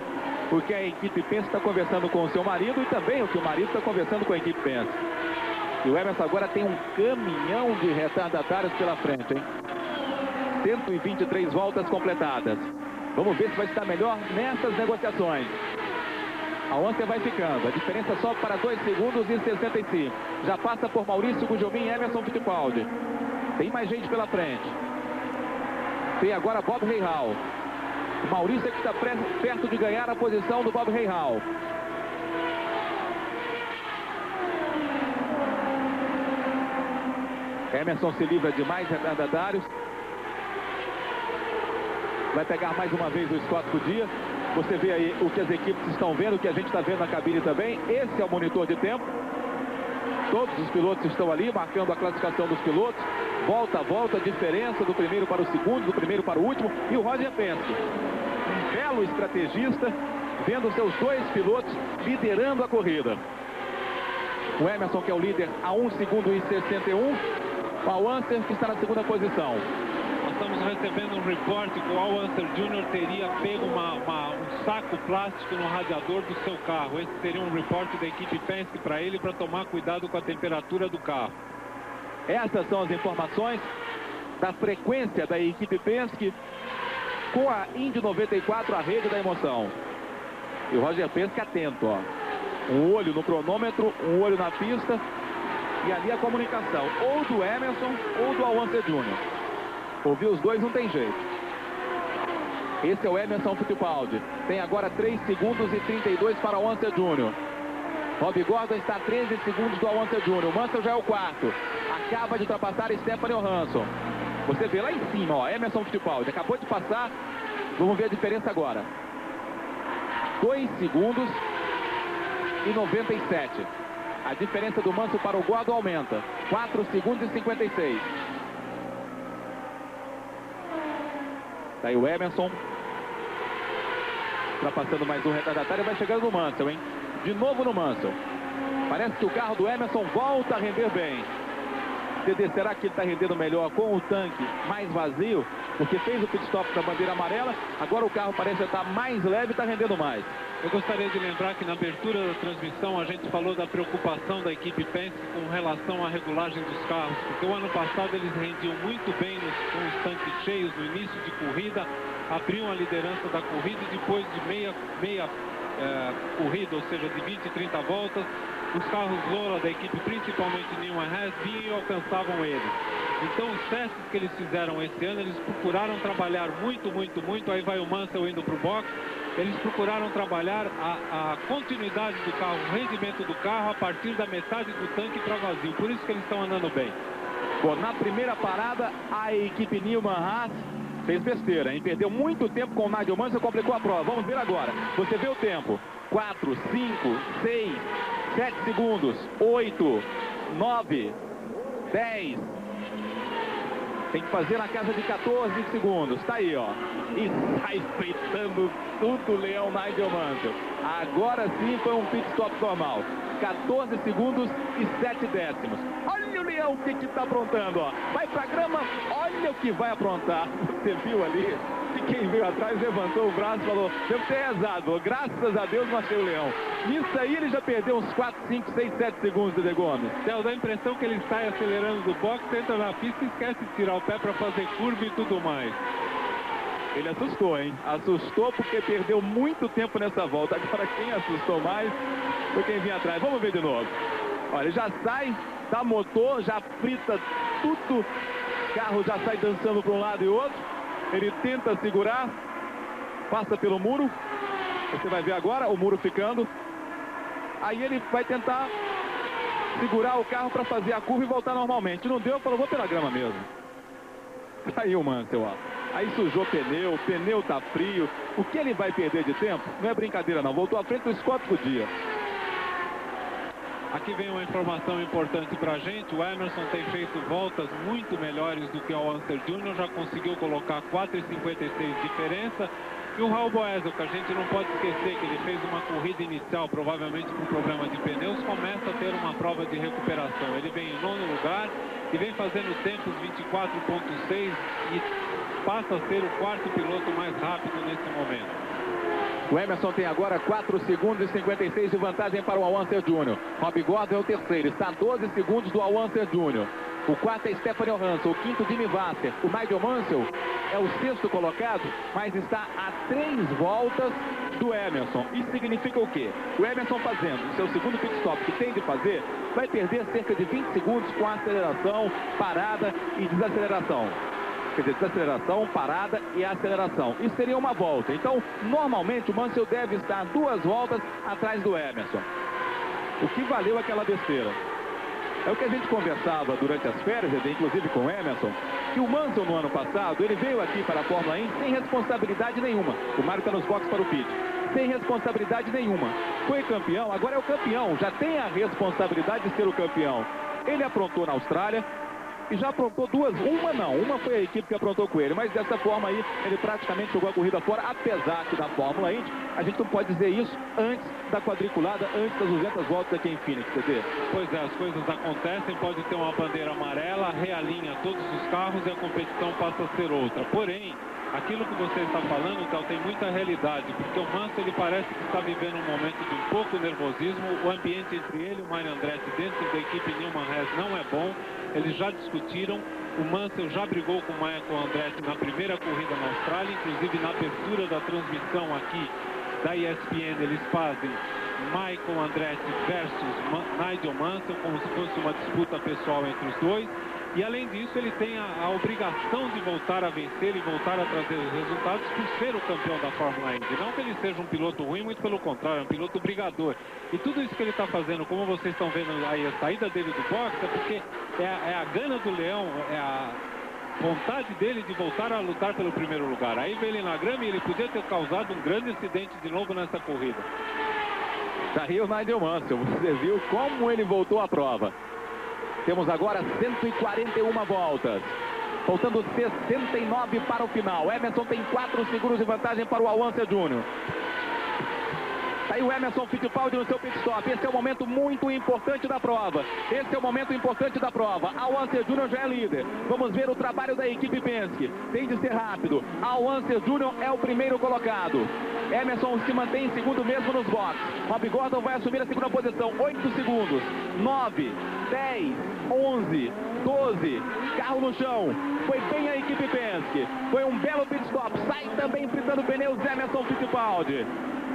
porque a equipe Penske está conversando com o seu marido e também o que o marido está conversando com a equipe Penske. E o Emerson agora tem um caminhão de retardatários pela frente, hein? 123 voltas completadas. Vamos ver se vai estar melhor nessas negociações. Al-Unser vai ficando. A diferença sobe para 2 segundos e 65. Já passa por Maurício Gugelmin e Emerson Fittipaldi. Tem mais gente pela frente. Tem agora Bob Rahal. O Maurício é que está perto de ganhar a posição do Bob Rahal. Emerson se livra de mais retardatários. Vai pegar mais uma vez o Scott Goodyear. Você vê aí o que as equipes estão vendo, o que a gente está vendo na cabine também. Esse é o monitor de tempo. Todos os pilotos estão ali, marcando a classificação dos pilotos. Volta a volta, a diferença do primeiro para o segundo, do primeiro para o último. E o Roger Penske, um belo estrategista, vendo seus dois pilotos liderando a corrida. O Emerson, que é o líder, a 1 segundo e 61. O Al-Unser, que está na segunda posição. Nós estamos recebendo um reporte que o Al-Unser Júnior teria pego um saco plástico no radiador do seu carro. Esse seria um reporte da equipe Penske para ele, para tomar cuidado com a temperatura do carro. Essas são as informações da frequência da equipe Penske com a Indy 94, a rede da emoção. E o Roger Penske atento, ó. Um olho no cronômetro, um olho na pista. E ali a comunicação, ou do Emerson ou do Al-Unser Júnior. Ouvir os dois não tem jeito. Esse é o Emerson Fittipaldi. Tem agora 3 segundos e 32 para o Al-Unser Júnior. Rob Gordon está a 13 segundos do Al-Unser Júnior. O Mansell já é o quarto. Acaba de ultrapassar Stefan Johansson. Você vê lá em cima, ó, Emerson Fittipaldi. Acabou de passar. Vamos ver a diferença agora. 2 segundos e 97. A diferença do Mansell para o Gordon aumenta. 4 segundos e 56. Daí o Emerson. Ultrapassando mais um retardatário. Vai chegando no Mansell, hein? De novo no Mansell. Parece que o carro do Emerson volta a render bem. Será que ele está rendendo melhor com o tanque mais vazio? Porque fez o pit stop da bandeira amarela. Agora o carro parece estar mais leve e está rendendo mais. Eu gostaria de lembrar que na abertura da transmissão a gente falou da preocupação da equipe Penske com relação à regulagem dos carros, porque o ano passado eles rendiam muito bem com os tanques cheios no início de corrida, abriam a liderança da corrida e depois de meia corrida, ou seja, de 20 e 30 voltas, os carros Lola da equipe, principalmente Newman Haas, vinham e alcançavam eles. Então os testes que eles fizeram esse ano, eles procuraram trabalhar muito, aí vai o Mansell indo para o box, eles procuraram trabalhar a continuidade do carro, o rendimento do carro a partir da metade do tanque para vazio, por isso que eles estão andando bem. Bom, na primeira parada, a equipe Newman Haas fez besteira, hein? Perdeu muito tempo com o Nigel Mansell, complicou a prova. Vamos ver agora. Você vê o tempo. 4, 5, 6, 7 segundos, 8, 9, 10. Tem que fazer na casa de 14 segundos. Tá aí, ó. E sai fritando tudo o leão Nigel Mansell. Agora sim foi um pit stop normal. 14 segundos e 7 décimos. Olha o Leão o que está aprontando, ó. Vai pra grama, olha o que vai aprontar. Você viu ali? E quem veio atrás levantou o braço e falou, devo ter rezado, graças a Deus não achei o Leão. Nisso aí ele já perdeu uns 4, 5, 6, 7 segundos, Dedê Gomes. Dá a impressão que ele sai acelerando do box, entra na pista e esquece de tirar o pé para fazer curva e tudo mais. Ele assustou, hein? Assustou porque perdeu muito tempo nessa volta. Agora quem assustou mais foi quem vinha atrás. Vamos ver de novo. Olha, ele já sai, dá motor, já frita tudo. O carro já sai dançando para um lado e outro. Ele tenta segurar, passa pelo muro. Você vai ver agora o muro ficando. Aí ele vai tentar segurar o carro para fazer a curva e voltar normalmente. Não deu, falou, vou pela grama mesmo. Caiu o Mansell, ó. Aí sujou o pneu tá frio. O que ele vai perder de tempo? Não é brincadeira não, voltou à frente do Scott Goodyear. Aqui vem uma informação importante para a gente. O Emerson tem feito voltas muito melhores do que o Unser Jr. Já conseguiu colocar 4,56 de diferença. E o Raul Boesel, que a gente não pode esquecer que ele fez uma corrida inicial, provavelmente com problema de pneus, começa a ter uma prova de recuperação. Ele vem em 9º lugar e vem fazendo tempos 24,6 e passa a ser o 4º piloto mais rápido nesse momento. O Emerson tem agora 4 segundos e 56 de vantagem para o Al Unser Jr. Rob Gordon é o terceiro, está a 12 segundos do Al Unser Jr. O quarto é Stefano Hansel, o quinto Jimmy Vasser. O Nigel Mansell é o 6º colocado, mas está a 3 voltas do Emerson. Isso significa o quê? O Emerson fazendo o seu segundo pit stop que tem de fazer, vai perder cerca de 20 segundos com a aceleração, parada e desaceleração. Quer dizer, desaceleração, parada e aceleração. Isso seria uma volta. Então, normalmente, o Mansell deve estar 2 voltas atrás do Emerson. O que valeu aquela besteira? É o que a gente conversava durante as férias, inclusive com o Emerson, que o Mansell, no ano passado, ele veio aqui para a Fórmula 1 sem responsabilidade nenhuma. O Mário está nos boxes para o pit. Sem responsabilidade nenhuma. Foi campeão, agora é o campeão. Já tem a responsabilidade de ser o campeão. Ele aprontou na Austrália. E já aprontou 2, uma foi a equipe que aprontou com ele, mas dessa forma aí ele praticamente jogou a corrida fora, apesar que na Fórmula Indy a gente não pode dizer isso antes da quadriculada, antes das 200 voltas aqui em Phoenix, entendeu? Pois é, as coisas acontecem, pode ter uma bandeira amarela, realinha todos os carros e a competição passa a ser outra. Porém, aquilo que você está falando, Théo, tem muita realidade, porque o Mansell ele parece que está vivendo um momento de um pouco nervosismo, o ambiente entre ele e o Mário Andretti dentro da equipe Newman Haas não é bom, eles já discutiram, o Mansell já brigou com o Michael Andretti na primeira corrida na Austrália, inclusive na abertura da transmissão aqui da ESPN, eles fazem Michael Andretti versus Nigel Mansell, como se fosse uma disputa pessoal entre os dois. E além disso, ele tem a obrigação de voltar a vencer e voltar a trazer os resultados por ser o campeão da Fórmula Indy. Não que ele seja um piloto ruim, muito pelo contrário, é um piloto brigador. E tudo isso que ele está fazendo, como vocês estão vendo aí, a saída dele do box, é porque é a gana do Leão, é a vontade dele de voltar a lutar pelo primeiro lugar. Aí vem ele na grama e ele podia ter causado um grande acidente de novo nessa corrida. Daí o Nigel Mansell, você viu como ele voltou à prova. Temos agora 141 voltas. Faltando 69 para o final. Emerson tem 4 segundos de vantagem para o Al Unser Jr. Tá aí o Emerson Fittipaldi no seu pit stop. Esse é o momento muito importante da prova. Esse é o momento importante da prova. Al Unser Jr. já é líder. Vamos ver o trabalho da equipe Penske. Tem de ser rápido. Al Unser Jr. é o primeiro colocado. Emerson se mantém em segundo mesmo nos boxes. Rob Gordon vai assumir a segunda posição. 8 segundos. 9, 10, 11, 12. Carro no chão. Foi bem a equipe Penske. Foi um belo pit stop. Sai também fritando pneus Emerson Fittipaldi.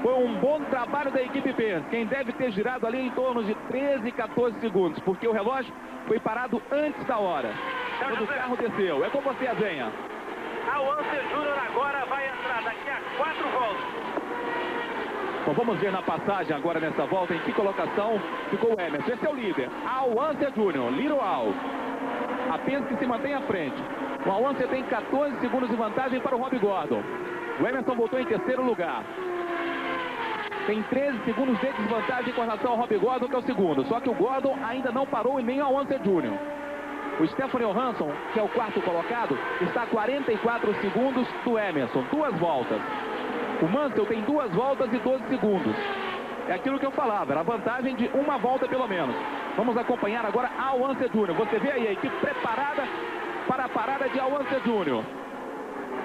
Foi um bom trabalho da equipe Penske. Quem deve ter girado ali em torno de 13, 14 segundos, porque o relógio foi parado antes da hora. Quando o carro desceu. É com você, Azenha. Al Unser Jr. agora vai entrar daqui a 4 voltas. Bom, vamos ver na passagem agora nessa volta em que colocação ficou o Emerson. Esse é o líder. Al Unser Jr., Little Al. A Penske se mantém à frente. O Al Unser tem 14 segundos de vantagem para o Rob Gordon. O Emerson voltou em terceiro lugar. Tem 13 segundos de desvantagem com relação ao Rob Gordon, que é o segundo. Só que o Gordon ainda não parou e nem ao Unser Jr. O Stefano Hansson, que é o quarto colocado, está a 44 segundos do Emerson. 2 voltas. O Mansell tem 2 voltas e 12 segundos. É aquilo que eu falava, era a vantagem de uma volta pelo menos. Vamos acompanhar agora Al Unser Jr. Você vê aí a equipe preparada para a parada de Al Unser Jr.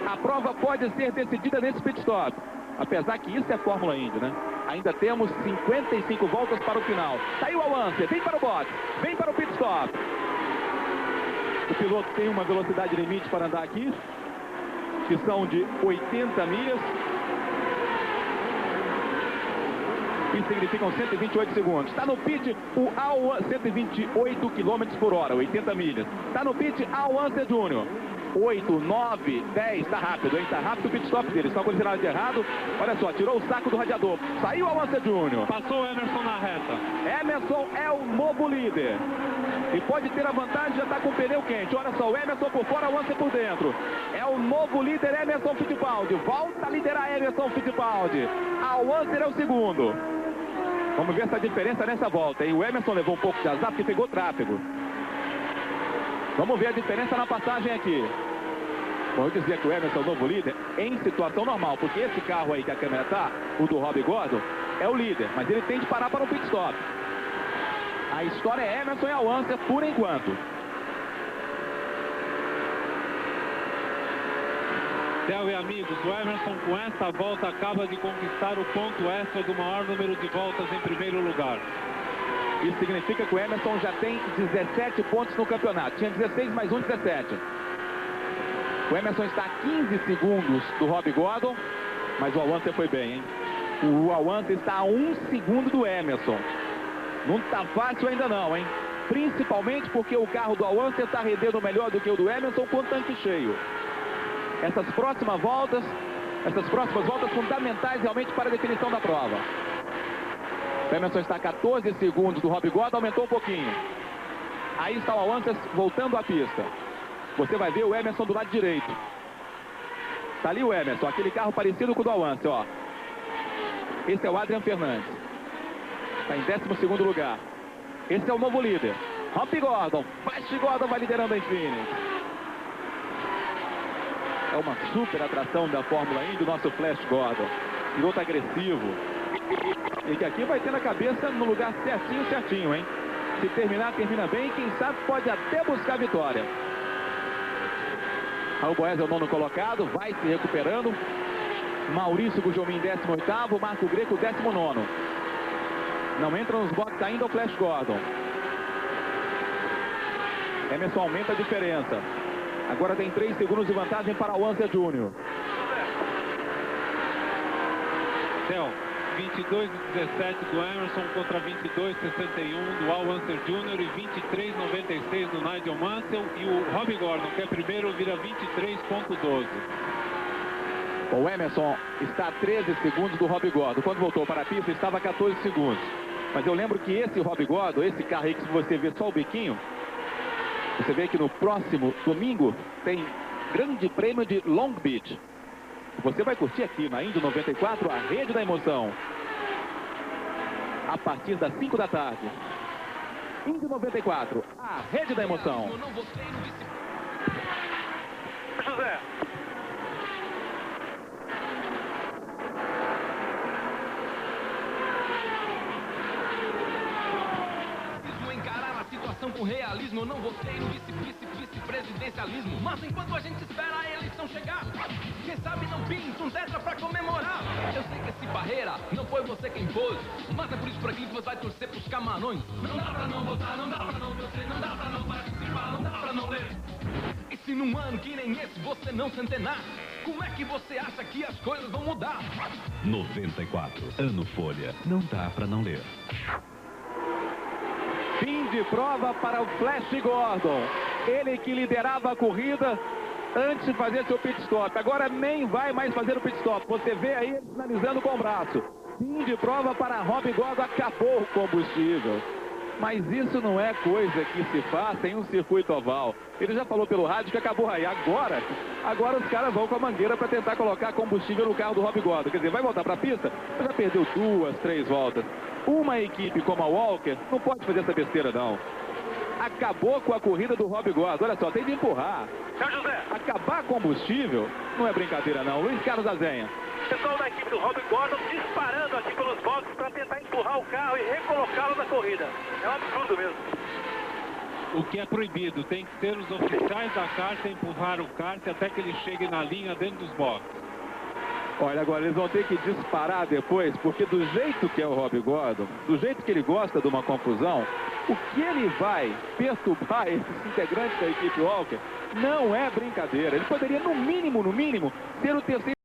A prova pode ser decidida nesse pit stop. Apesar que isso é Fórmula Indy, né? Ainda temos 55 voltas para o final. Saiu Al Unser, vem para o box, vem para o pit stop. O piloto tem uma velocidade limite para andar aqui, que são de 80 milhas. Que significam 128 segundos. Está no pit o Al 128 km por hora, 80 milhas. Está no pit Al Unser Jr. 8, 9, 10, está rápido, hein? Está rápido o pit stop dele. Só quando de errado, olha só, tirou o saco do radiador. Saiu Al Unser Jr. Passou o Emerson na reta. Emerson é o novo líder. E pode ter a vantagem de já estar com o pneu quente. Olha só, o Emerson por fora, o Unser por dentro. É o novo líder Emerson Fittipaldi. Volta a liderar Emerson Fittipaldi. Al Unser é o segundo. Vamos ver essa diferença nessa volta, hein? O Emerson levou um pouco de azar porque pegou tráfego. Vamos ver a diferença na passagem aqui. Bom, eu dizia que o Emerson é o novo líder em situação normal, porque esse carro aí que a câmera tá, o do Robbie Gordon, é o líder, mas ele tem de parar para um pit stop. A história é Emerson e Al Unser por enquanto. Theo e amigos, o Emerson com esta volta acaba de conquistar o ponto extra do maior número de voltas em primeiro lugar. Isso significa que o Emerson já tem 17 pontos no campeonato. Tinha 16 mais 1, 17. O Emerson está a 15 segundos do Robbie Gordon, mas o Al Unser foi bem, hein? O Al Unser está a 1 segundo do Emerson. Não está fácil ainda não, hein? Principalmente porque o carro do Al Unser está rendendo melhor do que o do Emerson com o tanque cheio. Essas próximas voltas fundamentais realmente para a definição da prova. O Emerson está a 14 segundos do Robbie Gordon, aumentou um pouquinho. Aí está o Al Unser voltando à pista. Você vai ver o Emerson do lado direito. Está ali o Emerson, aquele carro parecido com o do Al Unser, ó. Esse é o Adrian Fernandes. Está em 12º lugar. Esse é o novo líder. Robbie Gordon. Flash Gordon vai liderando em Phoenix. É uma super atração da Fórmula Indy, o nosso Flash Gordon. Piloto agressivo. E que aqui vai ter na cabeça no lugar certinho, hein? Se terminar, termina bem. Quem sabe pode até buscar a vitória. Raul Boesel é o 9º colocado, vai se recuperando. Maurício Gugelmin, 18º. Marco Greco, 19º. Não entra nos boxes ainda o Flash Gordon. Emerson aumenta a diferença. Agora tem 3 segundos de vantagem para o Al Unser Jr. Theo, 22,17 do Emerson contra 22,61 do Al Unser Jr. e 23,96 do Nigel Mansell. E o Robbie Gordon, que é primeiro, vira 23,12. O Emerson está a 13 segundos do Robbie Gordon. Quando voltou para a pista, estava a 14 segundos. Mas eu lembro que esse Robbie Gordon, esse carro aí que você vê só o biquinho, você vê que no próximo domingo tem grande prêmio de Long Beach. Você vai curtir aqui na Indy 94 a Rede da Emoção. A partir das 5 da tarde. Indy 94, a Rede da Emoção. José. Com realismo, eu não votei no vice-presidencialismo. Mas enquanto a gente espera a eleição chegar, quem sabe não pinta um tetra pra comemorar. Eu sei que esse barreira não foi você quem pôs, mas é por isso por aqui que você vai torcer pros camarões. Não dá pra não votar, não dá pra não torcer, não dá pra não participar, não dá pra não ler. E se num ano que nem esse você não centenar, como é que você acha que as coisas vão mudar? 94, ano Folha, não dá pra não ler. Fim de prova para o Flash Gordon. Ele que liderava a corrida antes de fazer seu pit stop. Agora nem vai mais fazer o pit stop. Você vê aí ele sinalizando com o braço. Fim de prova para Robbie Gordon. Acabou o combustível. Mas isso não é coisa que se faça em um circuito oval. Ele já falou pelo rádio que acabou aí. Agora os caras vão com a mangueira para tentar colocar combustível no carro do Robbie Gordon. Quer dizer, vai voltar para a pista? Já perdeu 2, 3 voltas. Uma equipe como a Walker não pode fazer essa besteira, não. Acabou com a corrida do Robbie Gordon. Olha só, tem de empurrar. Acabar combustível não é brincadeira, não. Luiz Carlos Azenha. Pessoal da equipe do Rob Gordon disparando aqui pelos boxes para tentar empurrar o carro e recolocá-lo na corrida. É um absurdo mesmo. O que é proibido, tem que ser os oficiais da kart a empurrar o kart até que ele chegue na linha dentro dos boxes. Olha, agora eles vão ter que disparar depois, porque do jeito que é o Rob Gordon, do jeito que ele gosta de uma confusão, o que ele vai perturbar esses integrantes da equipe Walker não é brincadeira. Ele poderia, no mínimo, ser o terceiro